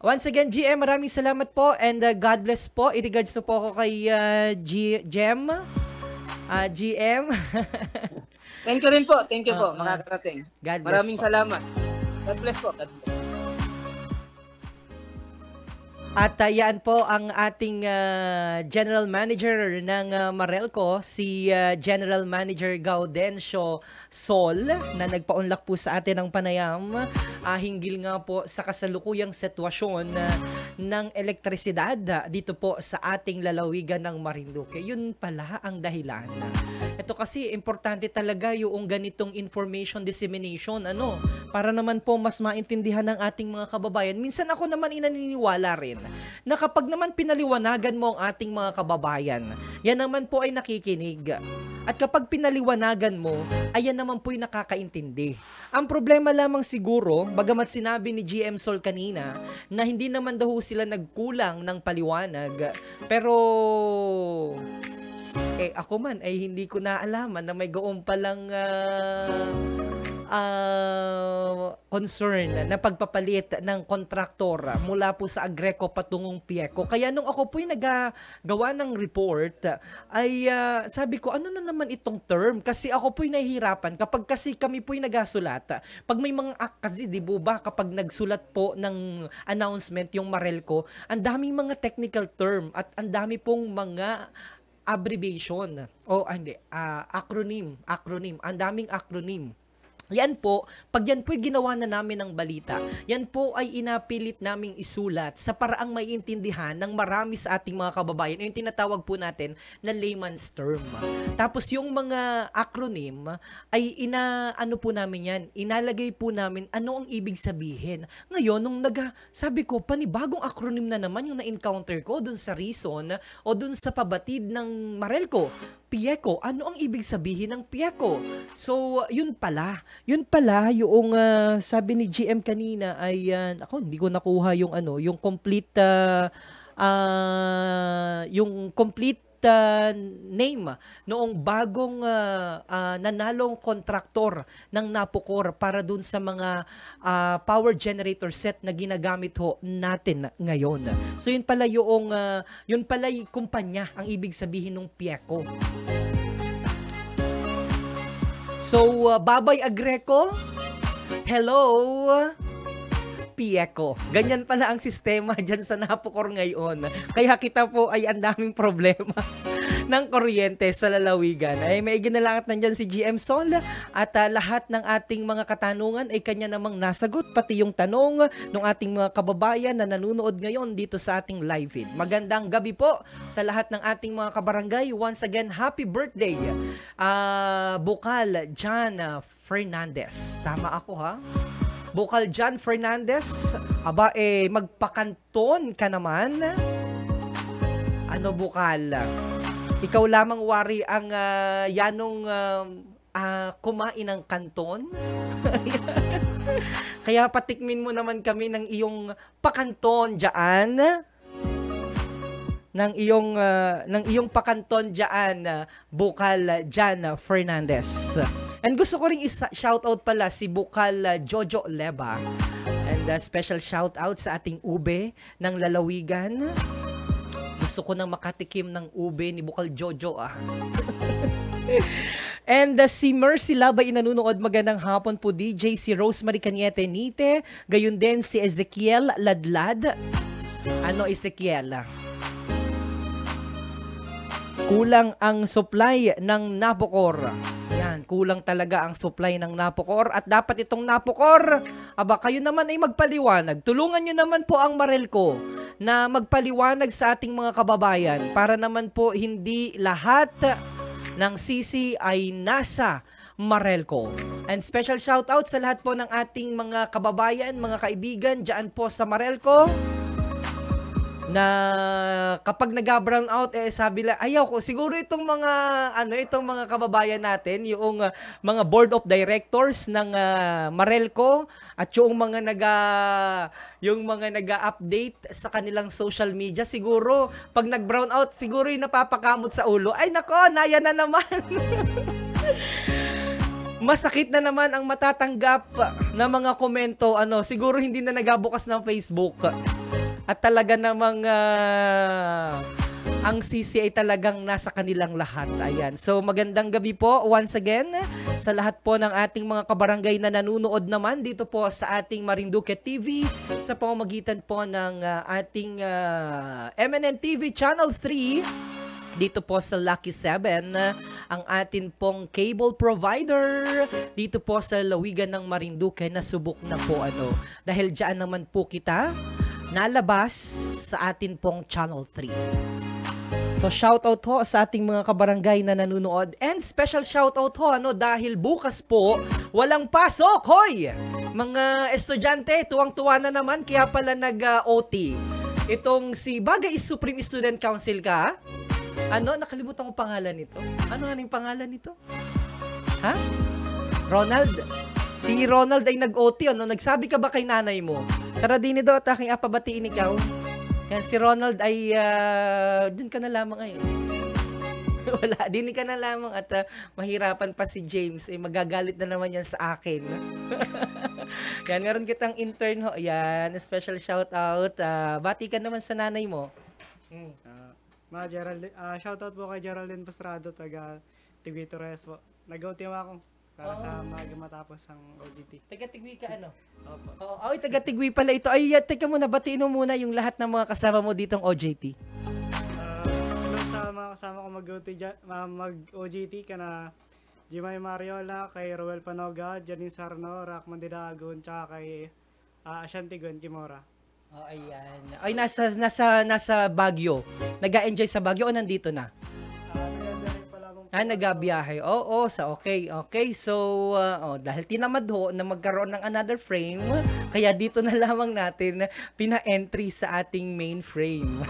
Once again, GM, maraming salamat po and God bless po. In regards po ako kay GM. Thank you rin po. Thank you po, mga karating. Maraming salamat. God bless po. God bless. At yan po ang ating General Manager ng Marelco, si General Manager Gaudencio Sol, na nagpaunlak po sa atin ng panayam hinggil nga po sa kasalukuyang sitwasyon ng elektrisidad dito po sa ating lalawigan ng Marinduque. Yun pala ang dahilan. Ito kasi importante talaga yung ganitong information dissemination, para naman po mas maintindihan ng ating mga kababayan. Minsan ako naman naniniwala rin na kapag naman pinaliwanagan mo ang ating mga kababayan, yan naman po ay nakikinig. At kapag pinaliwanagan mo, ayan naman po yung nakakaintindi. Ang problema lamang siguro, bagamat sinabi ni GM Sol kanina, na hindi naman daw sila nagkulang ng paliwanag, pero ako man ay hindi ko naalaman na may goong palang concern na pagpapalit ng kontraktor mula po sa Agreco patungong PIECO. Kaya nung ako po'y nagagawa ng report, ay sabi ko, ano na naman itong term? Kasi ako po'y nahihirapan kapag kasi kami po'y nagasulat. Pag may mga act kasi, di ba, kapag nagsulat po ng announcement yung Marelco, ang daming mga technical term at ang dami pong mga abbreviation acronym, ang daming acronym. Yan po, pag yan po'y ginawa na namin ng balita, yan po ay inapilit naming isulat sa paraang maiintindihan ng marami sa ating mga kababayan. Yung tinatawag po natin na layman's term. Tapos yung mga acronym ay po namin yan, inalagay po namin ano ang ibig sabihin. Ngayon, nung sabi ko, panibagong acronym na naman yung na-encounter ko dun sa reason o dun sa pabatid ng Marelco. PIECO, ano ang ibig sabihin ng PIECO? So, yun pala yung sabi ni GM kanina ay hindi ko nakuha yung yung complete name noong bagong nanalong kontraktor ng Napocor para dun sa mga power generator set na ginagamit natin ngayon. So yun pala yung kumpanya ang ibig sabihin ng PIECO. So babay Agreco, hello PIECO. Ganyan pala ang sistema dyan sa Napocor ngayon. Kaya kita po ay ang daming problema ng kuryente sa lalawigan. Ay may ginalangat nandyan si GM Sol at lahat ng ating mga katanungan ay kanya namang nasagot, pati yung tanong ng ating mga kababayan na nanonood ngayon dito sa ating live feed. Magandang gabi po sa lahat ng ating mga kabarangay. Once again, happy birthday Bukal John Fernandez. Tama ako ha? Bukal John Fernandez, magpakanton ka naman. Bukal? Ikaw lamang wari ang yanong kumain ng kanton. Kaya patikmin mo naman kami ng iyong pakanton dyan. Ng iyong pakanton dyan, Bukal Jan Fernandez. And gusto ko ring shoutout pala si Bukal Jojo Leba. And special shoutout sa ating ube ng lalawigan. Gusto ko nang makatikim ng ube ni Bukal Jojo And si Mercy Labay nanunood, magandang hapon po DJ, si Rosemary Cañete Nite, gayon din si Ezekiel Ladlad. Ano Ezekiel? Kulang ang supply ng Napocor. Yan, kulang talaga ang supply ng Napocor at dapat itong Napocor, kayo naman ay magpaliwanag. Tulungan nyo naman po ang Marelco na magpaliwanag sa ating mga kababayan para naman po hindi lahat ng sisi ay nasa Marelco. And special shoutout sa lahat po ng ating mga kababayan, mga kaibigan dyan po sa Marelco na kapag nag-brown out sabi lang ayaw ko siguro itong mga kababayan natin, yung mga board of directors ng Marelco at yung mga nag-update sa kanilang social media, siguro pag nag-brown out siguro yung napapakamot sa ulo. Ay nako, naya na naman. Masakit na naman ang matatanggap na mga komento, siguro hindi na nagabukas ng Facebook. At talaga namang ang sisi ay talagang nasa kanilang lahat. Ayan. So magandang gabi po once again sa lahat po ng ating mga kabarangay na nanunood naman dito po sa ating Marinduque TV sa pamamagitan po ng ating MNN TV Channel 3. Dito po sa Lucky 7, ang atin pong cable provider dito po sa lawigan ng Marinduque na subok na po dahil diyan naman po kita nalabas sa atin pong Channel 3. So shoutout ho sa ating mga kabarangay na nanunood and special shoutout ho dahil bukas po walang pasok. Hoy! Mga estudyante, tuwang-tuwa na naman kaya pala nag-OT. Itong si Bagay Supreme Student Council ka? Nakalimutan ko pangalan nito. Ano yung pangalan nito? Ha? Ronald? Si Ronald ay nag-OT, nagsabi ka ba kay nanay mo? Tara din ito at aking apabatiin ikaw. Yan, si Ronald ay, dun ka na lamang ngayon. Wala, din ka na lamang at mahirapan pa si James. Magagalit na naman yan sa akin. Yan, meron kitang intern ho. Yan, special shout out. Bati ka naman sa nanay mo. Shoutout po kay Geraldine Pastrado, taga Tigui Torres po. Nag-OT ako para sa maaga matapos ang OJT. Taga-Tigui ka Opo. Ay, taga-Tigui pala ito. Ay, teka muna, batiin mo muna yung lahat ng mga kasama mo ditong OJT. Sa mga kasama ko mag-OJT kana Jimay Mariola, kay Roel Panoga, Janine Sarno, Rockman Didagon, tsaka kay Ashanti Gwen Kimora. Ayan. Ay, nasa Baguio. Nag-a-enjoy sa Baguio o nandito na? Nagabiyahe. Oo, okay. So, dahil tinamad ho na magkaroon ng another frame, kaya dito na lamang natin pina-entry sa ating main frame.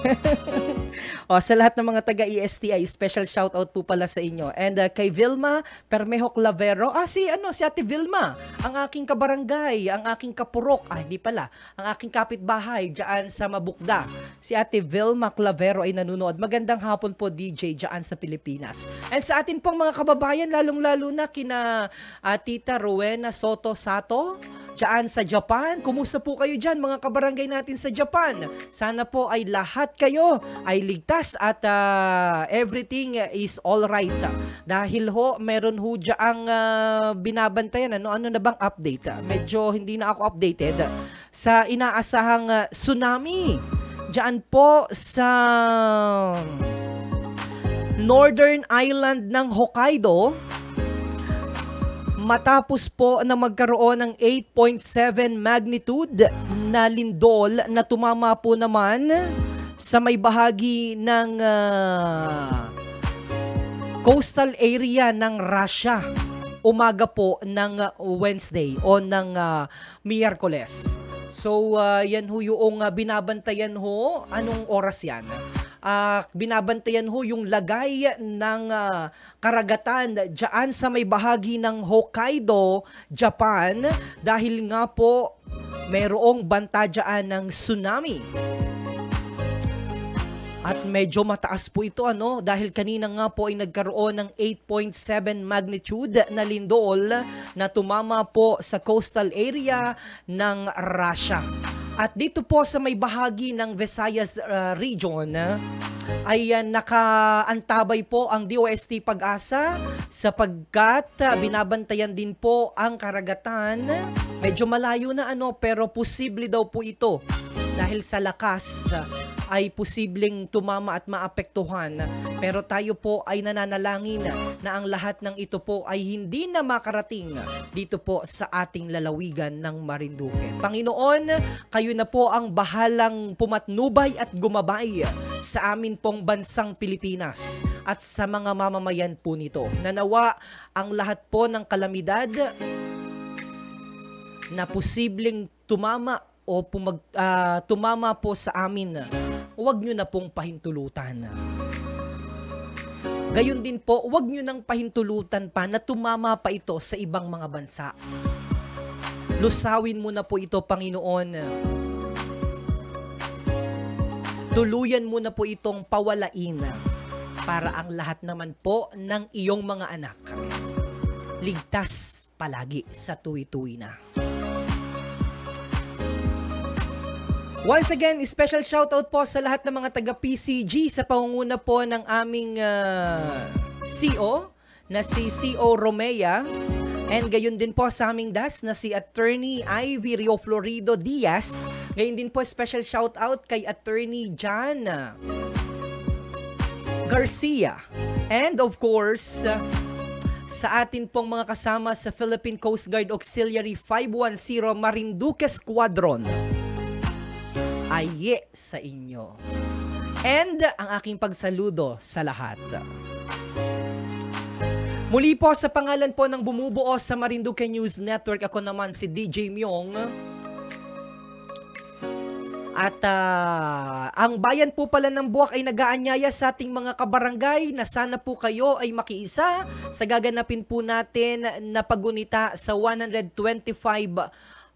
Sa lahat ng mga taga-ESTI, special shoutout po pala sa inyo. And kay Vilma Permejo Clavero, si Ate Vilma, ang aking kabarangay, ang aking kapurok, hindi pala, ang aking kapitbahay dyan sa Mabukda. Si Ate Vilma Clavero ay nanunood. Magandang hapon po DJ dyan sa Pilipinas. And sa atin pong mga kababayan, lalong-lalo na kina Tita Rowena Soto Sato, dyan sa Japan. Kumusta po kayo dyan, mga kabarangay natin sa Japan? Sana po ay lahat kayo ay ligtas at everything is all right. Dahil meron ho dyang binabantayan. Ano na bang update? Medyo hindi na ako updated. Sa inaasahang tsunami dyan po sa Northern Island ng Hokkaido, matapos po na magkaroon ng 8.7 magnitude na lindol na tumama po naman sa may bahagi ng coastal area ng Russia umaga po ng Wednesday o ng Miyerkules. So yan ho yung binabantayan ho. Anong oras yan? binabantayan ho yung lagay ng karagatan dyan sa may bahagi ng Hokkaido, Japan, dahil nga po mayroong banta dyan ng tsunami. At medyo mataas po ito dahil kanina nga po ay nagkaroon ng 8.7 magnitude na lindol na tumama po sa coastal area ng Russia. At dito po sa may bahagi ng Visayas region ay nakaantabay po ang DOST Pag-asa sapagkat binabantayan din po ang karagatan. Medyo malayo na pero posible daw po ito dahil sa lakas ay posibleng tumama at maapektuhan. Pero tayo po ay nananalangin na ang lahat ng ito po ay hindi na makarating dito po sa ating lalawigan ng Marinduque. Panginoon, kayo na po ang bahalang pumatnubay at gumabay sa amin pong bansang Pilipinas at sa mga mamamayan po nito. Nanawa ang lahat po ng kalamidad na posibleng tumama o tumama po sa amin, huwag nyo na pong pahintulutan. Gayon din po, huwag nyo nang pahintulutan pa na tumama pa ito sa ibang mga bansa. Lusawin mo na po ito, Panginoon. Tuluyan mo na po itong pawalain para ang lahat naman po ng iyong mga anak ligtas palagi sa tuwi-tuwi na. Once again, special shoutout po sa lahat ng mga taga-PCG sa pangunguna po ng aming CO na si CO Romea, and gayon din po sa aming DAS na si Attorney Ivy Rio Florido Diaz. Gayon din po special shoutout kay Attorney John Garcia, and of course sa atin pong mga kasama sa Philippine Coast Guard Auxiliary 510 Marinduque Squadron. Aye sa inyo. And ang aking pagsaludo sa lahat. Muli po sa pangalan po ng bumubuo sa Marinduque News Network, ako naman si DJ Myong. At ang bayan po pala ng Buwak ay nag-aanyaya sa ating mga kabarangay na sana po kayo ay makiisa sa gaganapin po natin na pagunita sa 125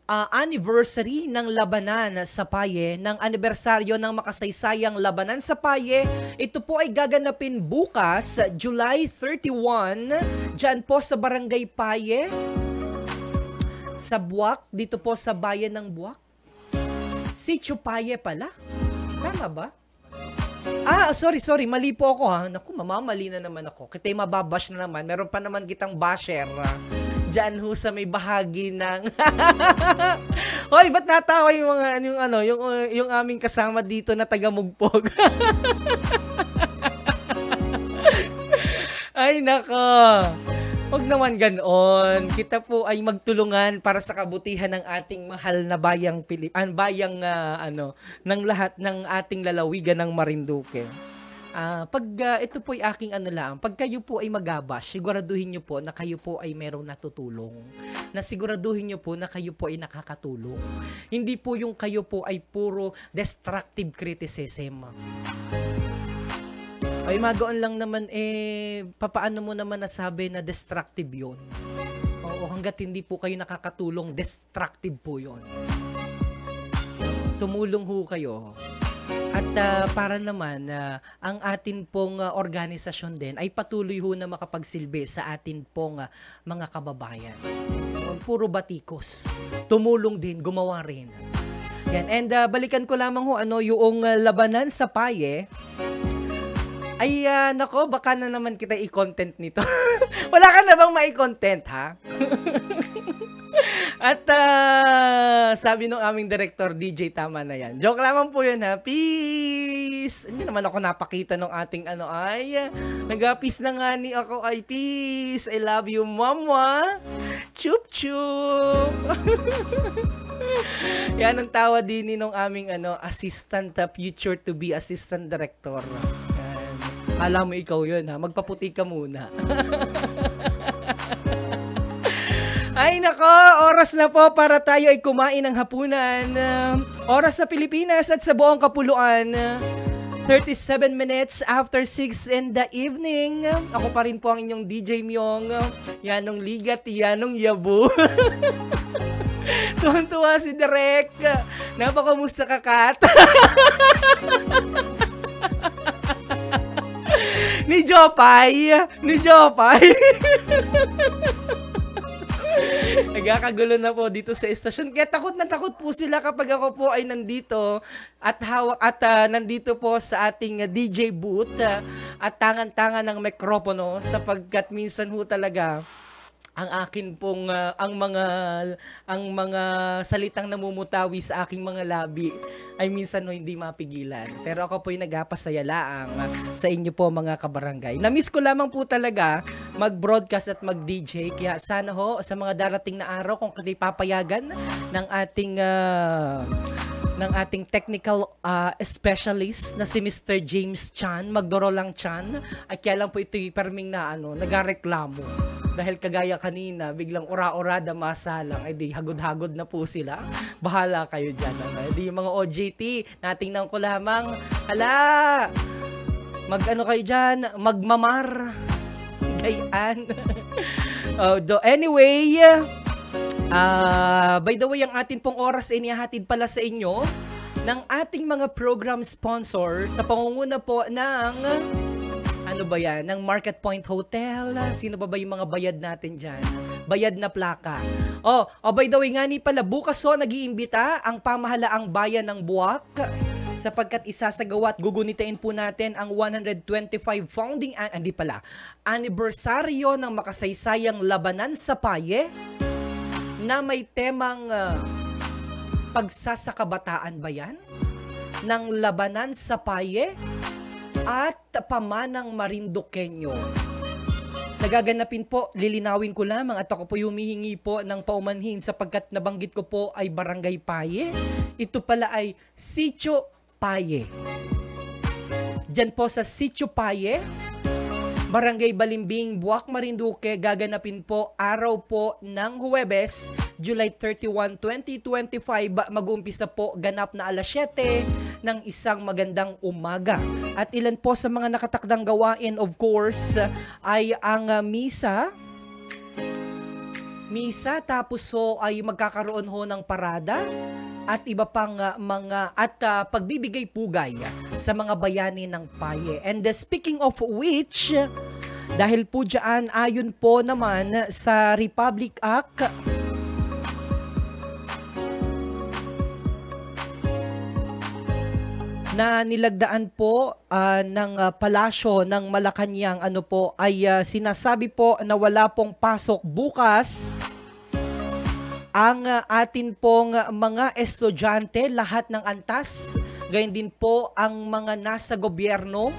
anniversary ng Labanan sa Paye, ng anibersaryo ng makasaysayang Labanan sa Paye. Ito po ay gaganapin bukas, July 31, dyan po sa Barangay Paye, sa Buwak, dito po sa bayan ng Buwak. Sitio Paye pala. Tama ba? Sorry, mali po ako ha. Naku, mamamali na naman ako. Kita'y mababash na naman. Meron pa naman kitang basher. Diyan ho sa may bahagi ng Hoy, ba't natawa yung aming kasama dito na taga-Mugpog? Ay nako. Huwag naman ganoon. Kita po ay magtulungan para sa kabutihan ng ating mahal na bayang ng lahat ng ating lalawigan ng Marinduque. Ito po ay aking pag kayo po ay magabash, siguraduhin nyo po na kayo po ay merong natutulong. Na siguraduhin nyo po na kayo po ay nakakatulong. Hindi po yung kayo po ay puro destructive criticism. Ay magaon lang naman papaano mo naman nasabi na destructive yun? Oo, hanggat hindi po kayo nakakatulong, destructive po yun. Tumulong ho kayo. At para naman ang atin pong organisasyon din ay patuloy ho na makapagsilbi sa atin pong mga kababayan. Puro batikos. Tumulong din, gumawa rin. Yan. And balikan ko lamang ho yung Labanan sa Paye. Ay, nako, baka na naman kita i-content nito. Wala ka na bang mai-content, ha? At sabi nung aming director, DJ, tama na yan. Joke lamang po yun, ha? Peace! Hindi naman ako napakita nung ating nag-peace na nga ni ako, ay peace! I love you, mama! Chup chup! Yan ang tawa din nung aming assistant, future to be assistant director. Alam mo ikaw yun, ha? Magpaputi ka muna. Ay nako, oras na po para tayo ay kumain ng hapunan. Oras sa Pilipinas at sa buong kapuluan. 37 minutes after 6 in the evening. Ako pa rin po ang inyong DJ Myong. Yanong ligat, yanong yabo. Tuwan-tuwa si Direk. Napakamusta ka, Kat? Ni Jopay. Nagkakagulo na po dito sa estasyon. Kaya takot na takot po sila kapag ako po ay nandito at hawak at nandito po sa ating DJ booth at tangan-tangan ng mikropono sapagkat minsan ho talaga ang akin pong ang mga salitang namumutawi sa aking mga labi ay minsan no hindi mapigilan. Pero ako po ay nagpapasaya laang sa inyo po mga kabarangay. Na-miss ko lamang po talaga mag-broadcast at mag-DJ. Kaya sana ho sa mga darating na araw kung kayo papayagan ng ating technical specialist na si Mr. James Chan, Magdorolang Chan, at kaya lang po ito'y perming na nagareklamo. Dahil kagaya kanina, biglang ura-ura damasalang, ay di hagod-hagod na po sila. Bahala kayo dyan. Di yung mga OJT, natingnan ko lamang, hala, mag-ano kayo dyan, magmamar. Gayaan. Anyway, by the way, ang atin pong oras ay inihahatid pala sa inyo ng ating mga program sponsor sa pangunguna po ng ng Market Point Hotel. Sino ba yung mga bayad natin dyan? Bayad na plaka. By the way nga ni pala, bukas nag-iimbita ang pamahalaang bayan ng Buwak sapagkat isasagawa at gugunitain po natin ang 125 founding anibersaryo ng makasaysayang labanan sa Paye na may temang pagsasakabataan ba yan? Ng labanan sa Paye at pamanang Marinduqueño. Nagaganapin po, lilinawin ko lamang at ako po humihingi po ng paumanhin sapagkat nabanggit ko po ay Barangay Paye. Ito pala ay Sitio Paye. Diyan po sa Sitio Paye, Barangay Balimbing, Buwak, Marinduque, gaganapin po araw po ng Huwebes, July 31, 2025. Mag-uumpisa po ganap na alas 7 ng isang magandang umaga. At ilan po sa mga nakatakdang gawain, of course, ay ang misa, tapos ay magkakaroon ho ng parada at iba pang pagbibigay pugay sa mga bayani ng Paye. And speaking of which, dahil po dyan, ayon po naman sa Republic Act na nilagdaan po ng palasyo ng Malacanang ay sinasabi po na wala pong pasok bukas ang atin pong mga estudyante, lahat ng antas, gayon din po ang mga nasa gobyerno.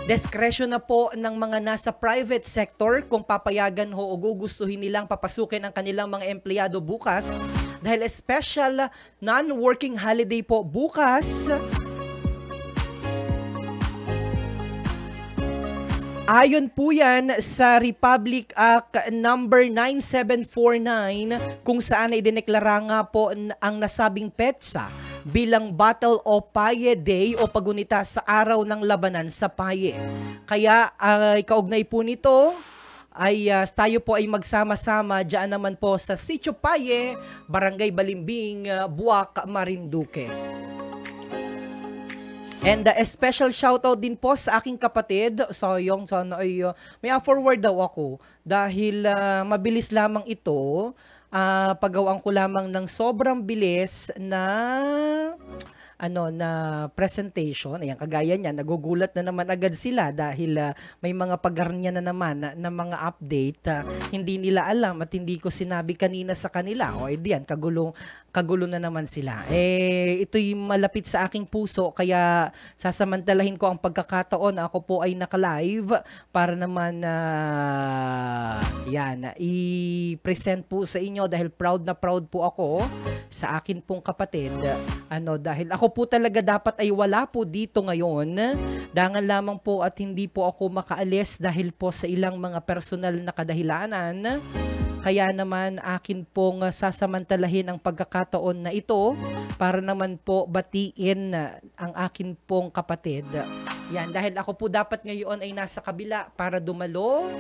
Discretion na po ng mga nasa private sector kung papayagan ho o gugustuhin nilang papasukin ang kanilang mga empleyado bukas. Dahil special non-working holiday po bukas. Ayon po yan sa Republic Act number 9749 kung saan ay dineklara nga po ang nasabing petsa bilang Battle of Paye Day o pagunita sa araw ng labanan sa Paye. Kaya kaugnay po nito ay tayo po ay magsama-sama diyan naman po sa Sitio Paye, Barangay Balimbing, Buwak, Marinduque. And a special shoutout din po sa aking kapatid. Sayang, sana ay may forward daw ako dahil mabilis lamang ito. Pagawaan ko lamang ng sobrang bilis na presentation. Ayan, kagaya niya, nagugulat na naman agad sila dahil may mga pagarnya na naman na mga update. Hindi nila alam at hindi ko sinabi kanina sa kanila. O, diyan, kagulo na naman sila. Ito'y malapit sa aking puso kaya sasamantalahin ko ang pagkakataon na ako po ay naka-live para naman i-present po sa inyo dahil proud na proud po ako sa akin pong kapatid. Dahil ako po talaga dapat ay wala po dito ngayon. Dangan lamang po at hindi po ako makaalis dahil po sa ilang mga personal na kadahilanan. Kaya naman akin pong sasamantalahin ang pagkakataon na ito para naman po batiin ang akin pong kapatid. Yan, dahil ako po dapat ngayon ay nasa kabila para dumalo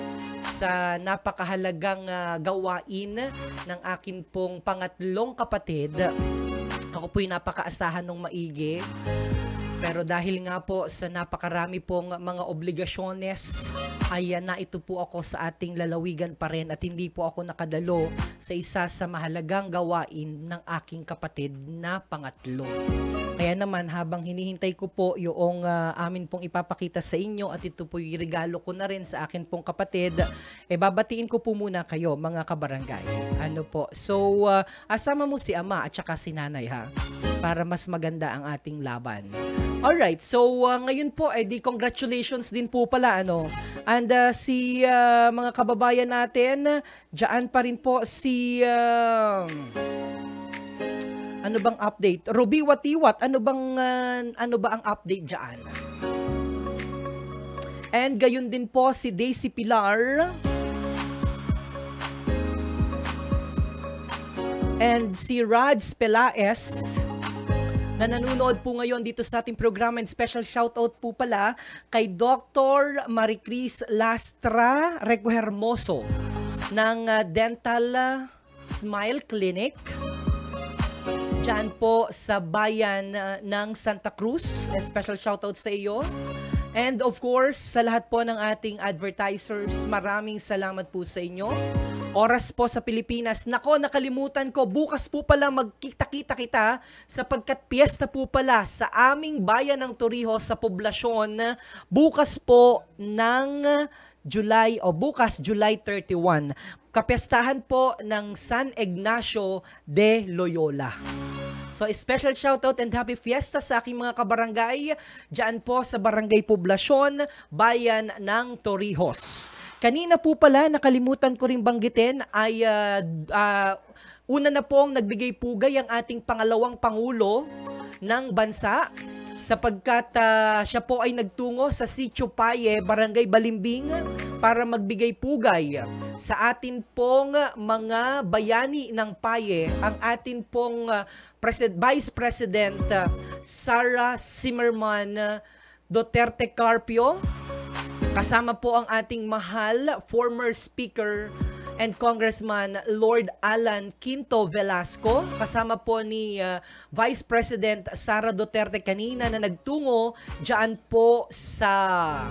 sa napakahalagang gawain ng akin pong pangatlong kapatid. Ako po'y napakaasahan ng maigi. Pero dahil nga po sa napakarami pong mga obligasyones, ay naito po ako sa ating lalawigan pa rin at hindi po ako nakadalo sa isa sa mahalagang gawain ng aking kapatid na pangatlo. Kaya naman habang hinihintay ko po yung amin pong ipapakita sa inyo at ito po yung regalo ko na rin sa akin pong kapatid, babatiin ko po muna kayo mga kabarangay. Ano po? So, asama mo si ama at saka si nanay ha, para mas maganda ang ating laban. Alright, so ngayon po di congratulations din po pala ano. And si mga kababayan natin, diyan pa rin po si ano bang update? Ruby Watiwat, ano ba ang update diyan? And gayon din po si Daisy Pilar. And si Rads Pelaes na nanonood po ngayon dito sa ating program, and special shoutout po pala kay Dr. Maricris Lastra Recuhermoso ng Dental Smile Clinic dyan po sa bayan ng Santa Cruz. Special shoutout sa iyo. And of course, sa lahat po ng ating advertisers, maraming salamat po sa inyo. Oras po sa Pilipinas. Nako, nakalimutan ko. Bukas po pala magkita-kita kita sapagkat piyesta po pala sa aming bayan ng Torrijos sa poblasyon. Bukas po ng bukas July 31. Kapiyastahan po ng San Ignacio de Loyola. So, special shoutout and happy fiesta sa aking mga kabarangay dyan po sa Barangay Poblasyon, Bayan ng Torrijos. Kanina po pala, nakalimutan ko rin banggitin, ay una na pong nagbigay pugay ang ating pangalawang Pangulo ng bansa sapagkat siya po ay nagtungo sa Sitio Paye, Barangay Balimbing para magbigay pugay sa atin pong mga bayani ng Paye, ang atin pong Vice President Sara Zimmerman Duterte Carpio, kasama po ang ating mahal former Speaker and Congressman Lord Alan Quinto Velasco, kasama po ni Vice President Sara Duterte kanina na nagtungo dyan po sa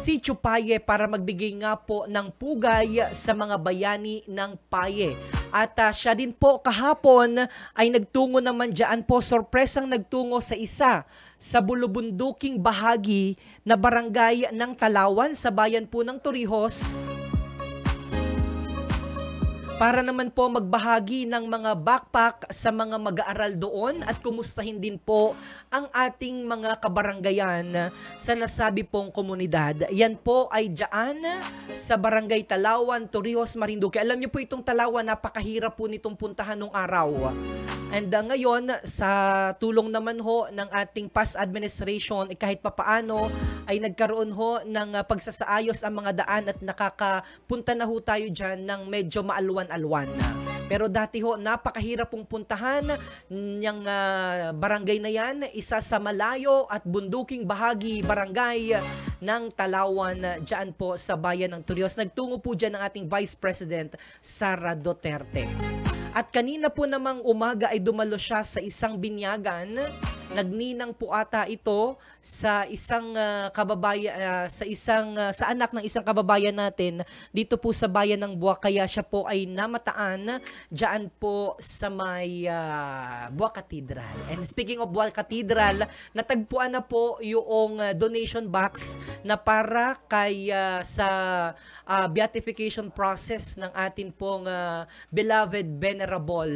Sitio Paye para magbigay nga po ng pugay sa mga bayani ng Paye. At siya din po kahapon ay nagtungo naman dyan po, sorpresang nagtungo sa isa sa bulubunduking bahagi na barangay ng Talawan sa bayan po ng Torrijos para naman po magbahagi ng mga backpack sa mga mag-aaral doon at kumustahin din po ang ating mga kabaranggayan sa nasabi pong komunidad. Yan po ay dyan sa Barangay Talawan, Torrijos, Marinduque. Alam niyo po itong Talawan, napakahirap po nitong puntahan nung araw. And ngayon, sa tulong naman ho ng ating past administration, kahit papaano ay nagkaroon ho ng pagsasaayos ang mga daan at nakakapunta na ho tayo dyan ng medyo maalwan-alwan. Pero dati ho, napakahirap pong puntahan niyang barangay na yan, isa sa malayo at bunduking bahagi barangay ng Talawan dyan po sa bayan ng Torrijos. Nagtungo po dyan ang ating Vice President Sara Duterte. At kanina po namang umaga ay dumalo siya sa isang binyagan. Nagninang po ata ito sa isang sa anak ng isang kababayan natin dito po sa bayan ng Buwak, kaya siya po ay namataan diyan po sa may Buwak Cathedral. And speaking of Buwak Cathedral, natagpuan na po yung donation box na para kay sa beatification process ng atin pong beloved venerable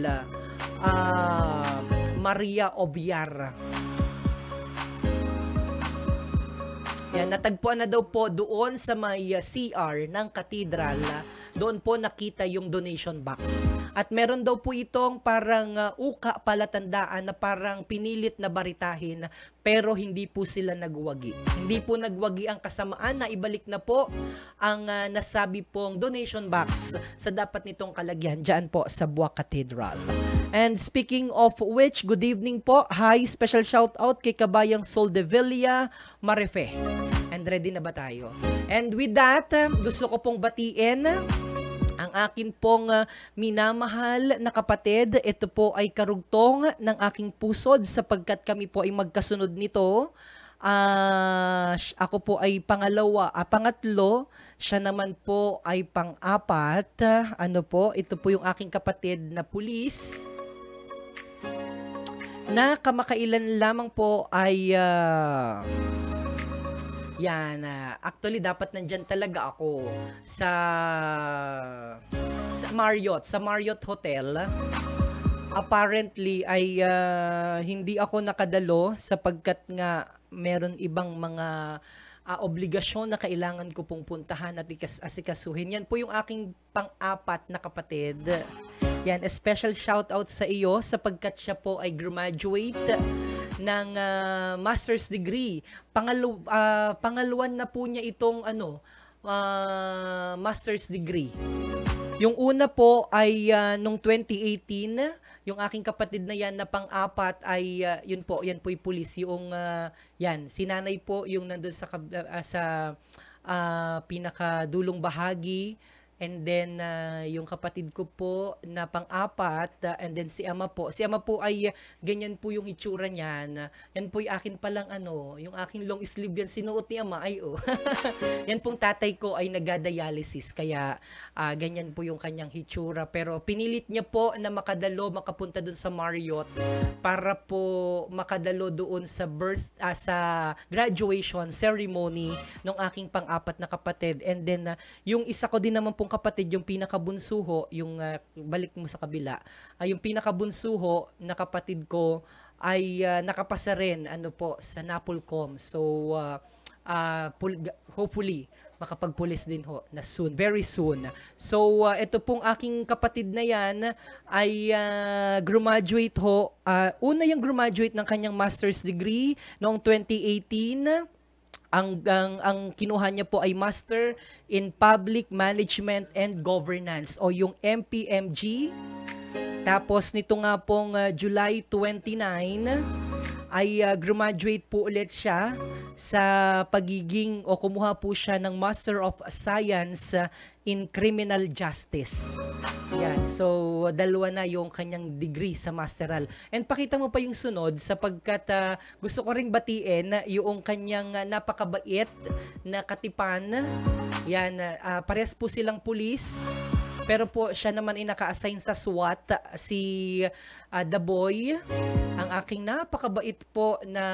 Maria Obiar. Yan, natagpuan na daw po doon sa may CR ng Cathedral. Doon po nakita yung donation box. At meron daw po itong parang uka palatandaan na parang pinilit na baritahin pero hindi po sila nagwagi. Hindi po nagwagi ang kasamaan na ibalik na po ang nasabi pong donation box sa dapat nitong kalagyan dyan po sa Buwak Cathedral. And speaking of which, good evening po. Hi, special shout out kay Kabayang Soldevilla Marefe. And ready na ba tayo? And with that, gusto ko pong batiin ang akin pong minamahal na kapatid. Ito po ay karugtong ng aking pusod sapagkat kami po ay magkasunod nito. Ako po ay pangatlo, siya naman po ay pang-apat. Ito po yung aking kapatid na pulis na kamakailan lamang po ay actually dapat nandyan talaga ako sa Marriott Hotel. Apparently ay hindi ako nakadalo sapagkat nga meron ibang mga obligasyon na kailangan ko pong puntahan at asikasuhin. Yan po yung aking pang-apat na kapatid. Yan, a special shout out sa iyo sapagkat siya po ay graduate ng master's degree. Pangaluan na po niya itong master's degree. Yung una po ay nung 2018, yung aking kapatid na yan na pang-apat ay yan po yung pulis. Yung si nanay po yung nandun sa pinakadulong bahagi. And then, yung kapatid ko po na pang-apat, and then si ama po. Si ama po ay, ganyan po yung itsura niyan. Yan po yung akin palang yung aking long sleeve yan, sinuot ni ama, yan pong tatay ko ay nagadialysis, kaya ganyan po yung kanyang itsura. Pero pinilit niya po na makapunta dun sa Marriott para po makadalo doon sa sa graduation ceremony ng aking pang-apat na kapatid. And then, yung isa ko din naman pong kapatid, yung pinakabunsuho, yung balik mo sa kabila, yung pinakabunsuho na kapatid ko ay nakapasa rin sa Napolcom. So hopefully makapagpulis din ho na soon, very soon. So ito pong aking kapatid na yan ay graduate ho. Una yung graduate ng kanyang master's degree noong 2018. Ang kinuha niya po ay Master in Public Management and Governance o yung MPMG. Tapos nito nga pong July 29 ay graduate po ulit siya sa pagiging o kumuha po siya ng Master of Science in Criminal Justice. Yan. So, dalawa na yung kanyang degree sa masteral. And pakita mo pa yung sunod sapagkat gusto ko ring batiin yung kanyang napakabait na katipan. Yan. Parehas po silang pulis. Pero po siya naman ay naka-assign sa SWAT, si The Boy. Ang aking napakabait po na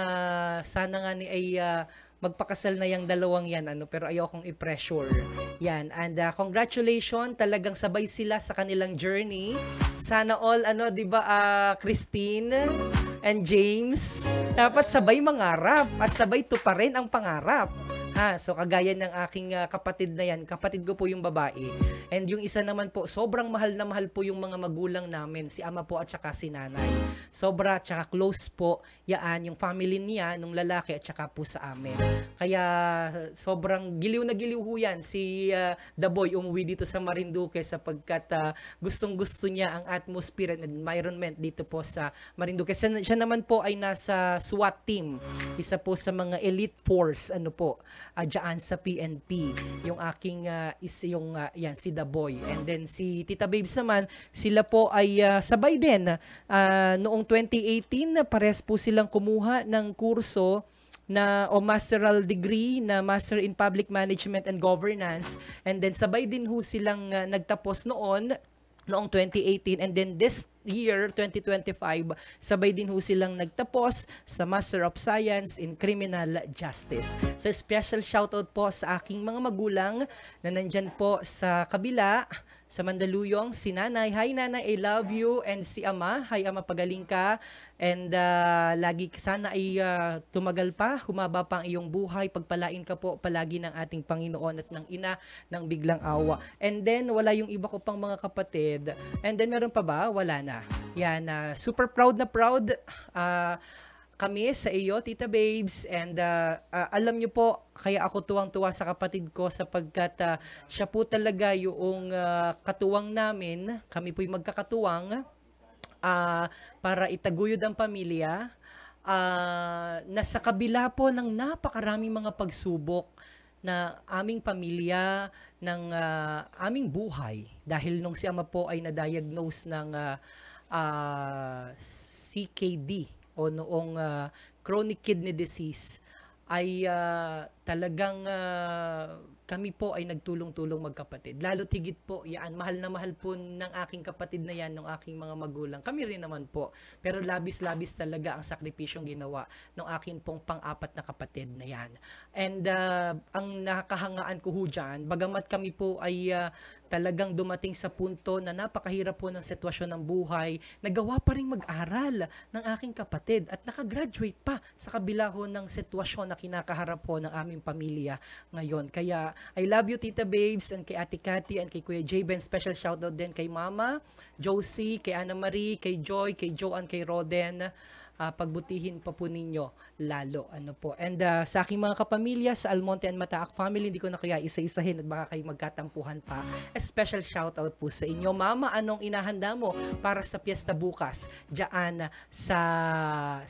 sana nga ni ay magpakasal na yung dalawang yan, pero ayokong i-pressure. Yan, and congratulations, talagang sabay sila sa kanilang journey. Sana all, di ba, Christine and James, dapat sabay mangarap at sabay tuparin ang pangarap. So kagaya ng aking kapatid na yan, kapatid ko po yung babae. And yung isa naman po, sobrang mahal na mahal po yung mga magulang namin, si ama po at saka si nanay. Sobra, tsaka close po, yaan, yung family niya, nung lalaki at saka po sa amin. Kaya sobrang giliw na giliw ho yan, si The Boy umuwi dito sa Marinduque sapagkat gustong-gusto niya ang atmosphere and environment dito po sa Marinduque. Siya naman po ay nasa SWAT team, isa po sa mga elite force, dyan sa PNP. Yung aking si The Boy. And then si Tita Babes naman, sila po ay sabay din. Noong 2018, pares po silang kumuha ng kurso o masteral degree na Master in Public Management and Governance. And then sabay din ho silang nagtapos noong 2018, and then this year 2025 sabay din ho silang nagtapos sa Master of Science in Criminal Justice. So special shoutout po sa aking mga magulang na nandyan po sa kabila sa Mandaluyong, si nanay, hi nanay, I love you, and si ama, hi ama, pagaling ka. And lagi sana ay tumagal pa, humaba pa ang iyong buhay. Pagpalain ka po palagi ng ating Panginoon at ng Ina ng biglang awa. And then wala yung iba ko pang mga kapatid. And then meron pa ba? Wala na. Yan, super proud na proud kami sa iyo, Tita Babes, and alam niyo po, kaya ako tuwang-tuwa sa kapatid ko sapagkat siya po talaga yung katuwang namin, kami po'y magkakatuwang para itaguyod ang pamilya, na sa kabila po ng napakaraming mga pagsubok na aming pamilya, ng aming buhay, dahil nung si Ama po ay na-diagnose ng CKD, o noong chronic kidney disease, ay talagang kami po ay nagtulong-tulong magkapatid. Lalo tigit po, yan, mahal na mahal po ng aking kapatid na yan, ng aking mga magulang. Kami rin naman po. Pero labis-labis talaga ang sakripisyong ginawa ng akin pong pang-apat na kapatid na yan. And ang nakakahangaan ko ho dyan, bagamat kami po ay talagang dumating sa punto na napakahirap po ng sitwasyon ng buhay, nagawa pa rin mag-aral ng aking kapatid at nakagraduate pa sa kabila ho ng sitwasyon na kinakaharap po ng aming pamilya ngayon. Kaya I love you, Tita Babes, and kay Ate Cathy, and kay Kuya J-Ben. Special shoutout din kay Mama Josie, kay Anna Marie, kay Joy, kay Joanne, kay Roden. Pagbutihin pa po ninyo lalo. Ano po. And sa aking mga kapamilya sa Almonte and Mataak family, hindi ko na kaya isa-isahin at baka kayo magkatampuhan pa. A special shoutout po sa inyo. Mama, anong inahanda mo para sa piyesta bukas diyan sa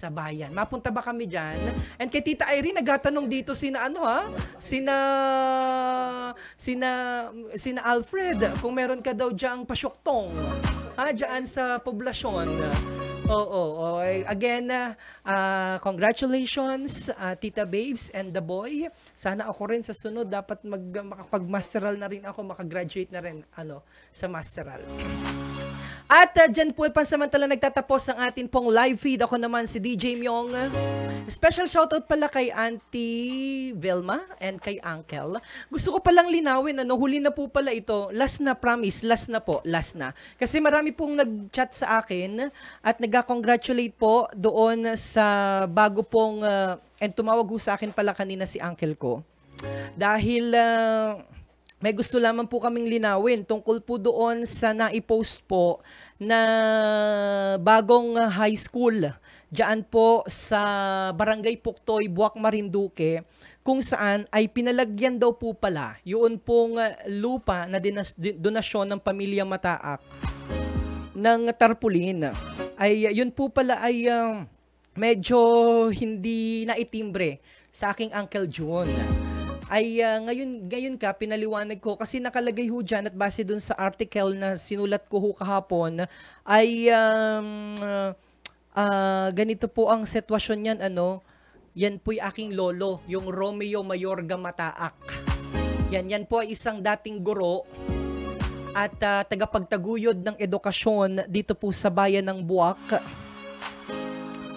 bayan? Mapunta ba kami diyan? And kay Tita Irene, nagtatanong dito sina Alfred, kung meron ka daw diyang pasyoktong diyan sa poblasyon. Oo. Again, congratulations, Tita Babes and the boy. Sana ako rin sa sunod dapat makapag-masteral na rin ako, makagraduate na rin sa masteral. At dyan po pansamantala nagtatapos ang atin pong live feed. Ako naman si DJ Myong. Special shoutout pala kay Auntie Velma and kay Uncle. Gusto ko palang linawin, huli na po pala ito. Last na, promise, last na. Kasi marami pong nag-chat sa akin at nag-congratulate po doon sa bago pong, and tumawag po sa akin pala kanina si Uncle ko. Dahil may gusto lamang po kaming linawin tungkol po doon sa naipost po na bagong high school diyan po sa Barangay Puktoy, Buwak, Marinduque, kung saan ay pinalagyan daw po pala yun pong lupa na donasyon ng pamilya Mataak ng tarpaulin. Ay yun po pala ay medyo hindi naitimbre sa aking Uncle June. Ay ngayon ka pinaliwanag ko kasi nakalagay ho dyan at base dun sa article na sinulat ko ho kahapon ay ganito po ang sitwasyon yan, yan po'y aking lolo, yung Romeo Mayorga Mataak. Yan po ay isang dating guro at tagapagtaguyod ng edukasyon dito po sa bayan ng Buwak.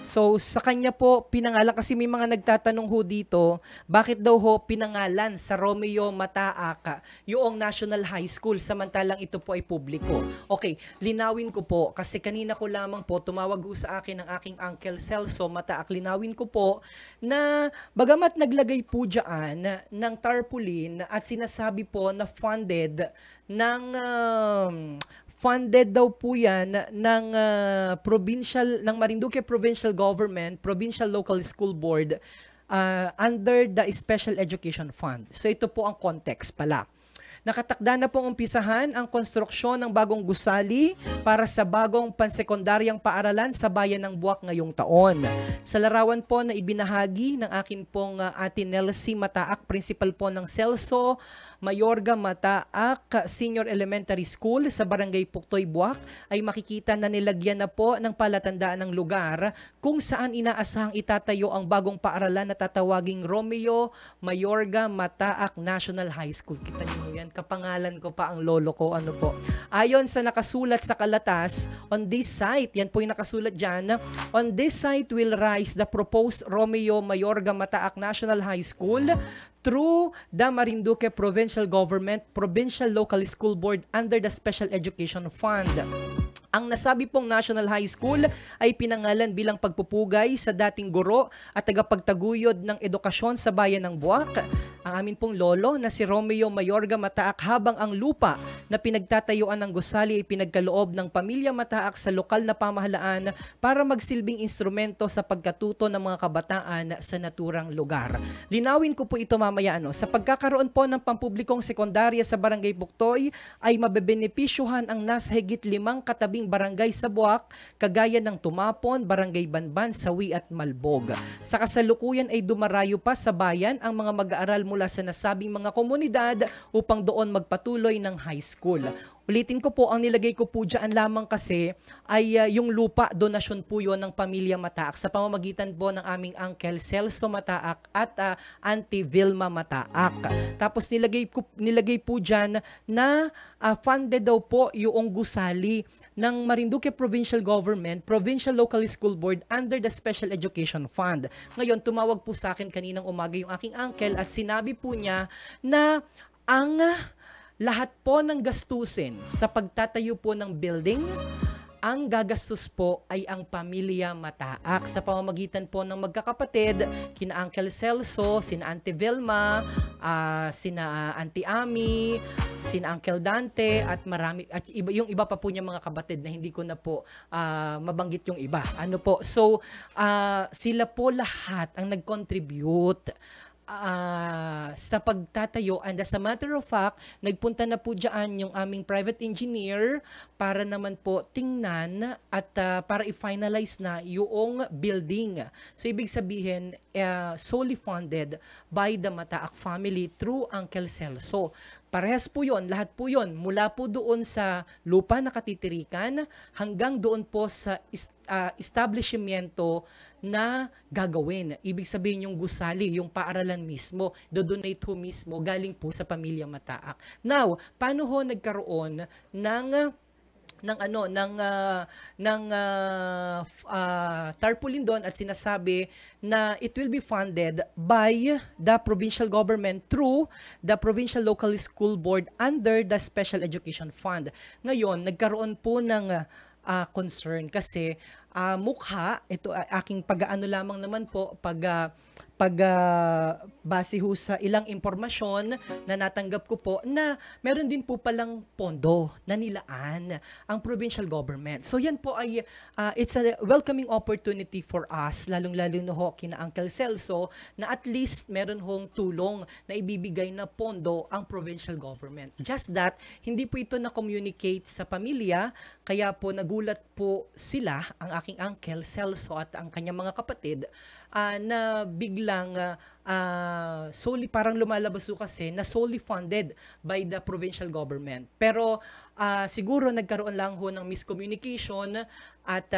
So, sa kanya po pinangalan, kasi may mga nagtatanong ho dito, bakit daw ho pinangalan sa Romeo Mataak yung National High School samantalang ito po ay publiko. Okay, linawin ko po, kasi kanina ko lamang po tumawag ho sa akin ng aking Uncle Celso Mataak. Linawin ko po na bagamat naglagay po dyan ng tarpaulin at sinasabi po na funded daw po yan ng ng Marinduque Provincial Government, Provincial Local School Board under the Special Education Fund. So ito po ang context pala. Nakatakda na pong umpisahan ang konstruksyon ng bagong gusali para sa bagong pansekundaryang paaralan sa bayan ng Buwak ngayong taon. Sa larawan po na ibinahagi ng akin pong Ate Nelsie Mataak, principal po ng Celso Mayorga Mataak Senior Elementary School sa Barangay Puktoy, Buwak, ay makikita na nilagyan na po ng palatandaan ng lugar kung saan inaasahang itatayo ang bagong paaralan na tatawaging Romeo Mayorga Mataak National High School. Kita niyo yan, kapangalan ko pa ang lolo ko, Ayon sa nakasulat sa kalatas, on this site, yan po yung nakasulat dyan, on this site will rise the proposed Romeo Mayorga Mataak National High School through the Marinduque Provincial Government, Provincial Local School Board under the Special Education Fund. Ang nasabi pong National High School ay pinangalan bilang pagpupugay sa dating guro at tagapagtaguyod ng edukasyon sa bayan ng Buwak. Ang amin pong lolo na si Romeo Mayorga Mataak, habang ang lupa na pinagtatayuan ng gusali ay pinagkaloob ng pamilya Mataak sa lokal na pamahalaan para magsilbing instrumento sa pagkatuto ng mga kabataan sa naturang lugar. Linawin ko po ito mamaya, sa pagkakaroon po ng pampublikong sekundarya sa Barangay Buktoy ay mabebenepisyuhan ang nasa higit 5 katabing barangay sa Buwak, kagaya ng Tumapon, Barangay Banban, Sawi at Malbog. Sa kasalukuyan ay dumarayo pa sa bayan ang mga mag-aaral mula sa nasabing mga komunidad upang doon magpatuloy ng high school. Ulitin ko po, ang nilagay ko po dyan lamang kasi ay yung lupa, donasyon po yun ng pamilya Mataak sa pamamagitan po ng aming Uncle Celso Mataak at Auntie Vilma Mataak. Tapos nilagay po dyan na funded daw po yung gusali ng Marinduque Provincial Government, Provincial Local School Board under the Special Education Fund. Ngayon, tumawag po sa akin kaninang umaga yung aking uncle at sinabi po niya na ang lahat po ng gastusin sa pagtatayo po ng building, ang gagastos po ay ang pamilya Mataak sa pamamagitan po ng magkakapatid, kina Uncle Celso, sina Auntie Vilma, sina Auntie Ami, sina Uncle Dante at marami at yung iba pa po niya mga kapatid na hindi ko na po mabanggit yung iba. So sila po lahat ang nag-contribute sa pagtatayo, and as a matter of fact, nagpunta na po dyan yung aming private engineer para naman po tingnan at para i-finalize na yung building. So ibig sabihin, solely funded by the Mataak family through Uncle Celso. Parehas po yun, lahat po yun, mula po doon sa lupa na katitirikan hanggang doon po sa establishmento na gagawin. Ibig sabihin yung gusali, yung paaralan mismo, dodonate ho mismo, galing po sa pamilya Mataak. Now, paano ho nagkaroon ng tarpaulin doon at sinasabi na it will be funded by the provincial government through the Provincial Local School Board under the Special Education Fund. Ngayon, nagkaroon po ng concern kasi mukha, ito aking pag-aano lamang naman po, base ho sa ilang impormasyon na natanggap ko po na meron din po palang pondo na nilaan ang provincial government. So yan po ay it's a welcoming opportunity for us, lalong-lalo na ho kina Uncle Celso, na at least meron hong tulong na ibibigay na pondo ang provincial government. Just that, hindi po ito na-communicate sa pamilya, kaya po nagulat po sila, ang aking Uncle Celso at ang kanyang mga kapatid, na biglang solely, parang lumalabas kasi na solely funded by the provincial government. Pero siguro nagkaroon lang ho ng miscommunication at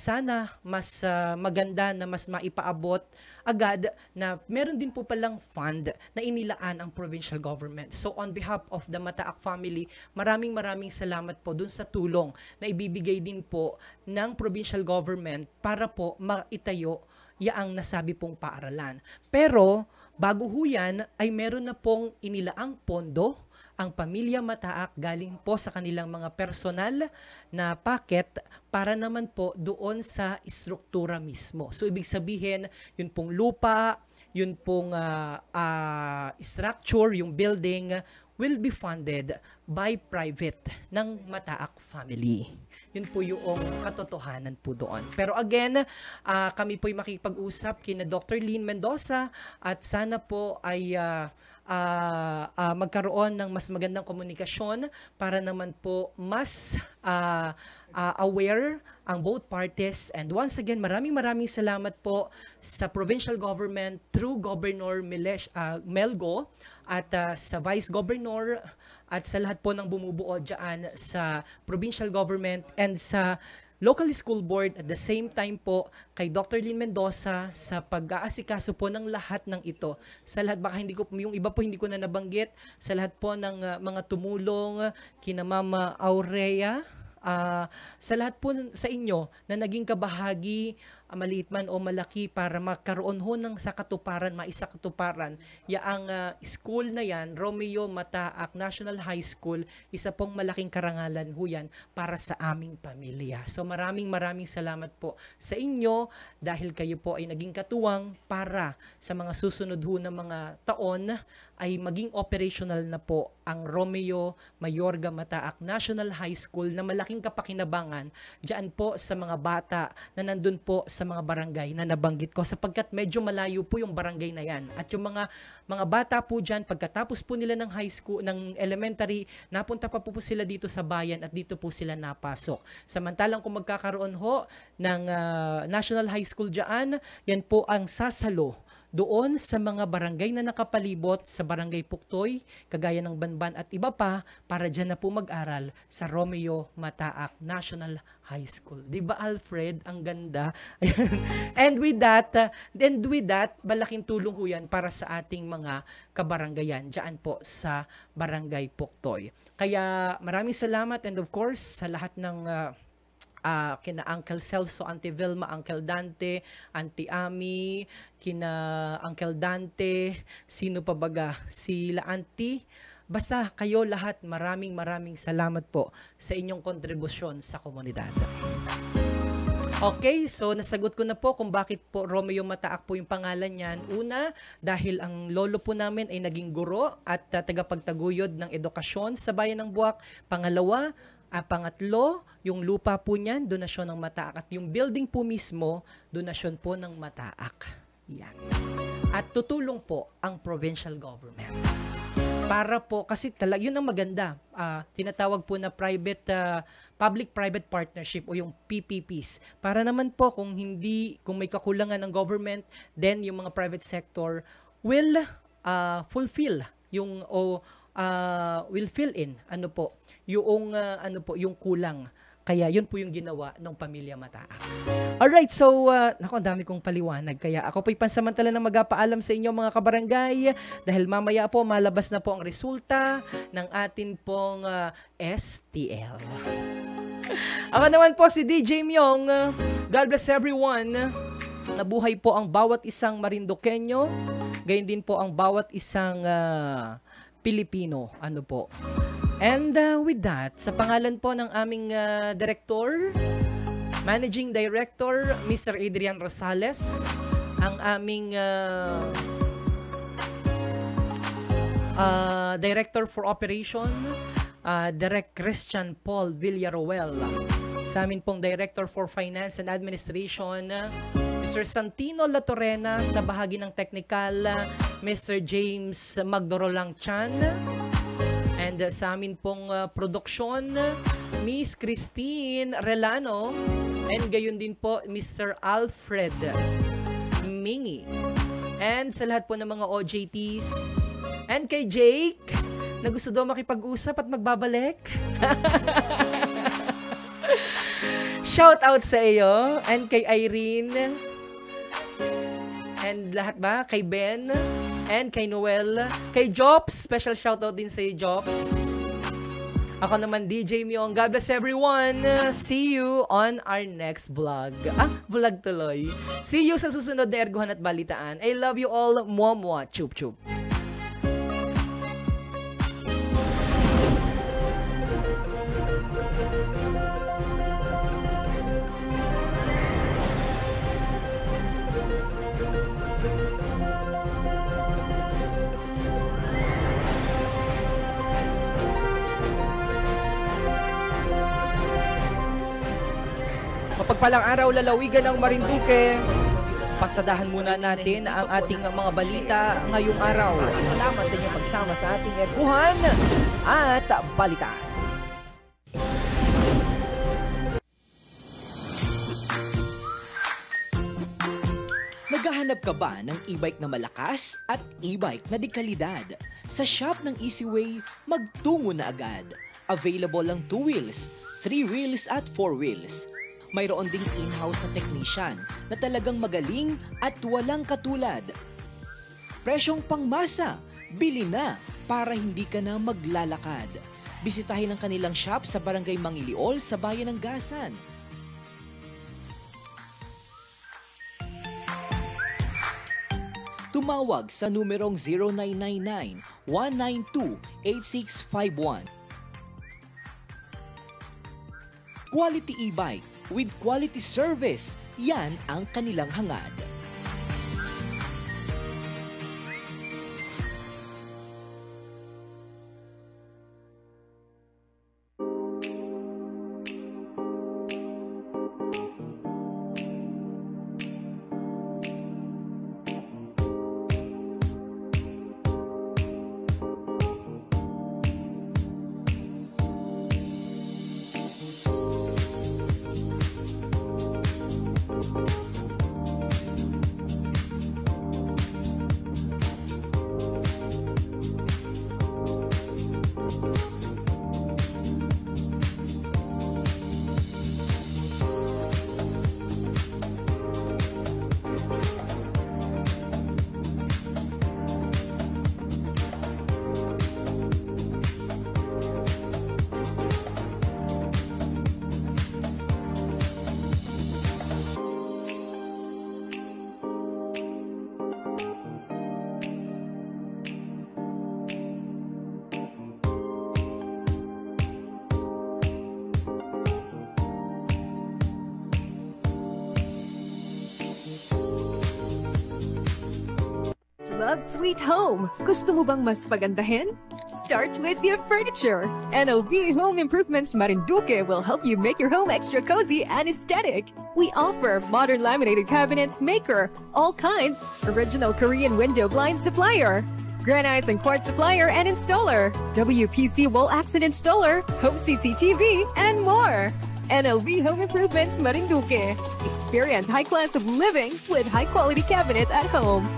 sana mas maganda na mas maipaabot agad na meron din po palang fund na inilaan ang provincial government. So on behalf of the Mataak family, maraming salamat po dun sa tulong na ibibigay din po ng provincial government para po maitayo yaang nasabi pong paaralan. Pero bago ho yan, ay meron na pong inilaang pondo ang pamilya Mataak galing po sa kanilang mga personal na packet para naman po doon sa istruktura mismo. So ibig sabihin, yun pong lupa, yun pong structure, yung building will be funded by private ng Mataak family. Yun po yung katotohanan po doon. Pero again, kami po'y makipag-usap kina Dr. Lynn Mendoza at sana po ay magkaroon ng mas magandang komunikasyon para naman po mas aware ang both parties. And once again, maraming salamat po sa provincial government through Governor Melgo at sa Vice Governor at sa lahat po ng bumubuo dyan sa provincial government and sa local school board, at the same time po kay Dr. Lynn Mendoza sa pag-aasikaso po ng lahat ng ito. Sa lahat, baka hindi ko, yung iba po hindi ko na nabanggit, sa lahat po ng mga tumulong, kina Mama Aurea, sa lahat po sa inyo na naging kabahagi maliit man o malaki, para magkaroon ho ng sa katuparan, maisakatuparan, yaang school na yan, Romeo Mataak National High School, isa pong malaking karangalan ho yan para sa aming pamilya. So maraming salamat po sa inyo dahil kayo po ay naging katuwang para sa mga susunod ho na mga taon ay maging operational na po ang Romeo Mayorga Mataak National High School na malaking kapakinabangan diyan po sa mga bata na nandun po sa mga barangay na nabanggit ko, sapagkat medyo malayo po yung barangay na yan. At yung mga bata po diyan, pagkatapos po nila ng high school, ng elementary, napunta pa po sila dito sa bayan at dito po sila napasok. Samantalang kung magkakaroon ho ng National High School diyan, yan po ang sasalo doon sa mga barangay na nakapalibot sa Barangay Puktoy, kagaya ng Banban at iba pa, para dyan na po mag-aral sa Romeo Mataak National High School. Diba, Alfred? Ang ganda. And with that, malaking tulong ho yan para sa ating mga kabaranggayan dyan po sa Barangay Puktoy. Kaya maraming salamat, and of course sa lahat ng kina Uncle Celso, Auntie Vilma, Uncle Dante, Auntie Ami, kina Uncle Dante, sino pa baga? Sila Auntie. Basta kayo lahat, maraming salamat po sa inyong kontribusyon sa komunidad. Okay, so nasagot ko na po kung bakit po Romeo Mataak po yung pangalan niyan. Una, dahil ang lolo po namin ay naging guro at tagapagtaguyod ng edukasyon sa bayan ng Buwak. Pangalawa, pangatlo, yung lupa po niyan, donasyon ng Mataak. At yung building po mismo, donasyon po ng Mataak. Yan. At tutulong po ang provincial government. Para po, kasi yun ang maganda. Tinatawag po na public-private partnership o yung PPPs. Para naman po kung may kakulangan ng government, then yung mga private sector will fulfill will fill in yung kulang. Kaya yun po yung ginawa ng pamilya Mataak. Alright, so ang dami kong paliwanag. Kaya ako po'y pansamantala na magpaalam sa inyo mga kabarangay, dahil mamaya po malabas na po ang resulta ng atin pong STL. Ako naman po si DJ Myong. God bless everyone. Nabuhay po ang bawat isang Marinduqueño. Gayon din po ang bawat isang Pilipino. And with that, sa pangalan po ng aming director, Managing Director, Mr. Adrian Rosales, ang aming Director for Operation, Direct Christian Paul Villaruel, sa amin pong Director for Finance and Administration, Mr. Santino Latorena, sa bahagi ng technical, Mr. James Magdorolang Chan, and sa amin pong produksyon, Miss Christine Relano, and gayon din po Mr. Alfred Mingi, and sa lahat po ng mga OJTs, and kay Jake na gusto daw makipag-usap at magbabalik. Shout out sa iyo, and kay Irene, and lahat ba? Kay Ben, and kay Noel, kay Jops, special shoutout din sa iyo, Jops. Ako naman, DJ Myong. God bless everyone. See you on our next vlog. Vlog tuloy. See you sa susunod na Erguhan at Balitaan. I love you all. Mwah, chup chup. Mapagpalang araw, lalawigan ng Marinduque. Pasadahan muna natin ang ating mga balita ngayong araw. Salamat sa inyong pagsama sa ating Erguhan at Balitaan. Naghahanap ka ba ng e-bike na malakas at e-bike na di kalidad? Sa shop ng Easyway, magtungo na agad. Available ang 2 wheels, 3 wheels at 4 wheels. Mayroon ding in-house na technician na talagang magaling at walang katulad. Presyong pangmasa, bili na para hindi ka na maglalakad. Bisitahin ang kanilang shop sa Barangay Mangiliol sa Bayan ng Gasan. tumawag sa numerong 0999-192-8651. Quality e-bike with quality service, yan ang kanilang hangad. Love Sweet Home. Gusto mo bang mas pagandahin? Start with your furniture. NOV Home Improvements Marinduque will help you make your home extra cozy and aesthetic. We offer modern laminated cabinets maker, all kinds, original Korean window blind supplier, granites and quartz supplier and installer, WPC wall accent installer, home CCTV, and more. NLV Home Improvements Marinduque. Experience high class of living with high quality cabinets at home.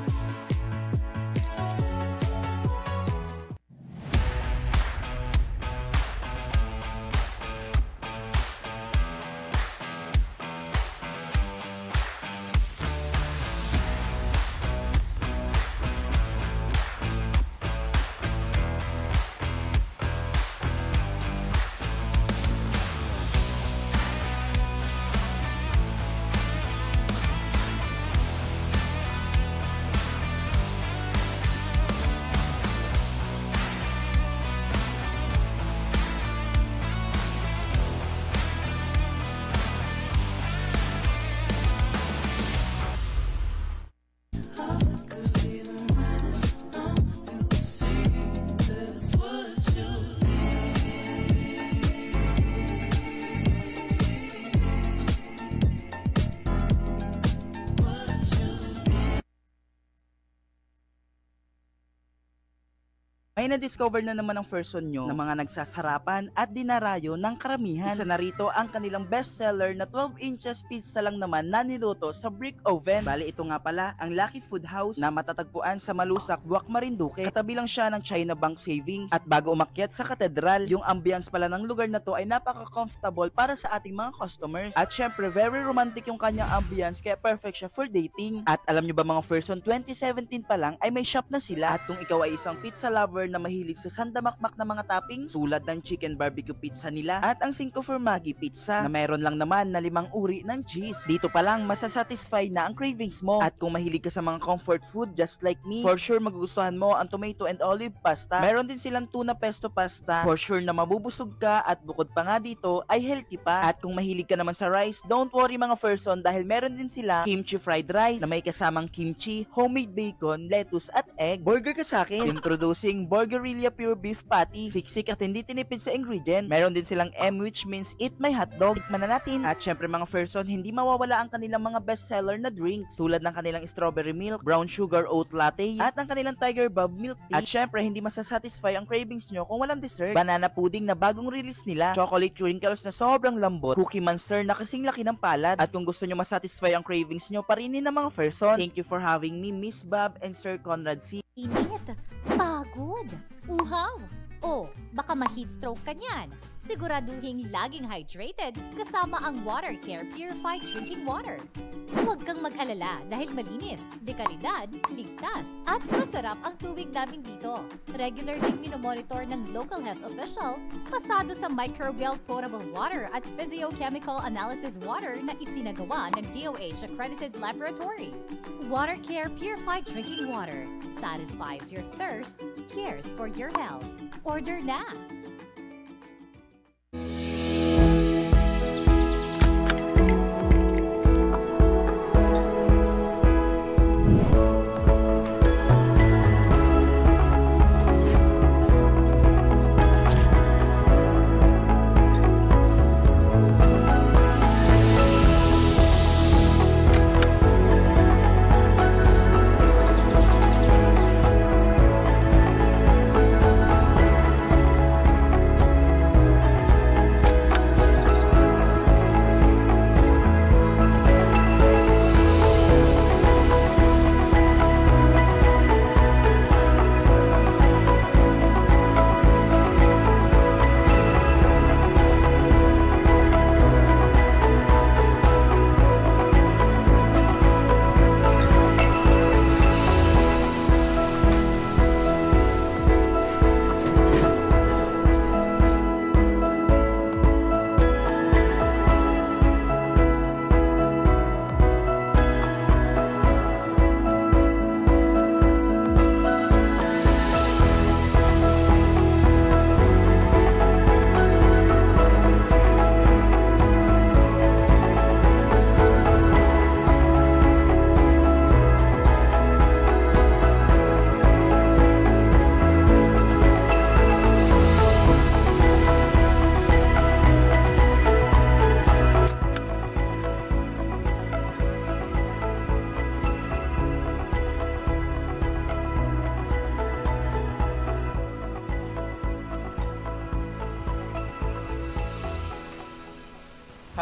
May na-discover na naman ang person nyo ng mga nagsasarapan at dinarayo ng karamihan. Isa na rito ang kanilang bestseller na 12 inches pizza lang naman na niluto sa brick oven. Bali ito nga pala ang Lucky Food House na matatagpuan sa Malusak, Buwak, Marinduque. Katabi lang siya ng China Bank Savings. At bago umakyat sa katedral, yung ambience pala ng lugar na to ay napaka-comfortable para sa ating mga customers. At syempre, very romantic yung kanyang ambience kaya perfect siya for dating. At alam nyo ba mga person, 2017 pa lang ay may shop na sila. At kung ikaw ay isang pizza lover na mahilig sa sandamakmak na mga toppings tulad ng chicken barbecue pizza nila at ang 5 for Maggi pizza na meron lang naman na 5 uri ng cheese. Dito pa lang masasatisfy na ang cravings mo. At kung mahilig ka sa mga comfort food just like me, for sure magugustuhan mo ang tomato and olive pasta. Meron din silang tuna pesto pasta. For sure na mabubusog ka at bukod pa nga dito ay healthy pa. At kung mahilig ka naman sa rice, don't worry mga person dahil meron din sila kimchi fried rice na may kasamang kimchi, homemade bacon, lettuce at egg. Burger ka sa akin. Introducing Burgerilla Pure Beef Patty. Siksik at hindi tinipid sa ingredient. Meron din silang M which means eat my hotdog. Tikman na natin. At syempre mga person, hindi mawawala ang kanilang mga bestseller na drinks tulad ng kanilang strawberry milk, brown sugar oat latte at ang kanilang Tiger Bob milk tea. At syempre hindi masasatisfy ang cravings nyo kung walang dessert. Banana pudding na bagong release nila, chocolate crinkles na sobrang lambot, cookie monster na kasing laki ng palad. At kung gusto nyo masatisfy ang cravings nyo, parinin na mga person. Thank you for having me, Miss Bob and Sir Conrad C. Init, pagod, uhaw, o baka ma-heat stroke ka niyan. Siguraduhing laging hydrated kasama ang Water Care Purified Drinking Water. Huwag kang mag-alala dahil malinis, dekalidad, ligtas, at masarap ang tubig namin dito. Regular din minomonitor ng local health official, pasado sa microbial potable water at physiochemical analysis water na isinagawa ng DOH accredited laboratory. Water Care Purified Drinking Water satisfies your thirst, cares for your health. Order na!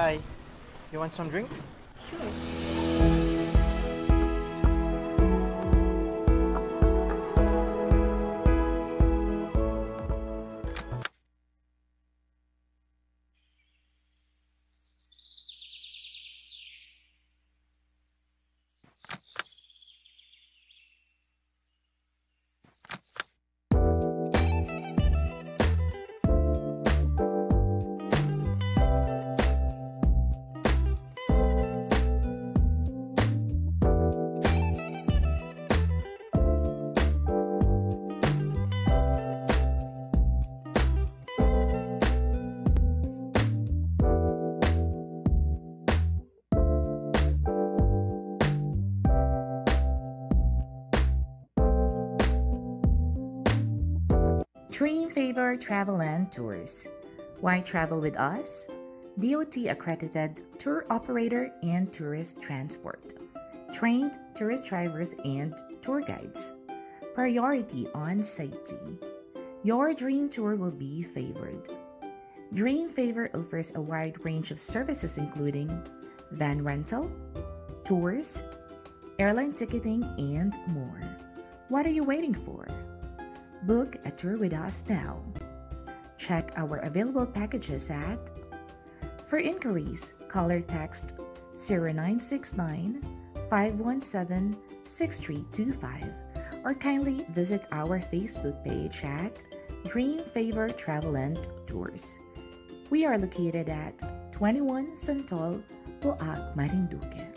Hi, you want some drink? Dream Favor Travel and Tours. Why travel with us? DOT accredited tour operator and tourist transport. Trained tourist drivers and tour guides. Priority on safety. Your dream tour will be favored. Dream Favor offers a wide range of services including van rental, tours, airline ticketing, and more. What are you waiting for? Book a tour with us now. Check our available packages at. For inquiries, call or text 0969 517 6325 or kindly visit our Facebook page at Dream Favor Travel and Tours. We are located at 21 Santol, Boac, Marinduque.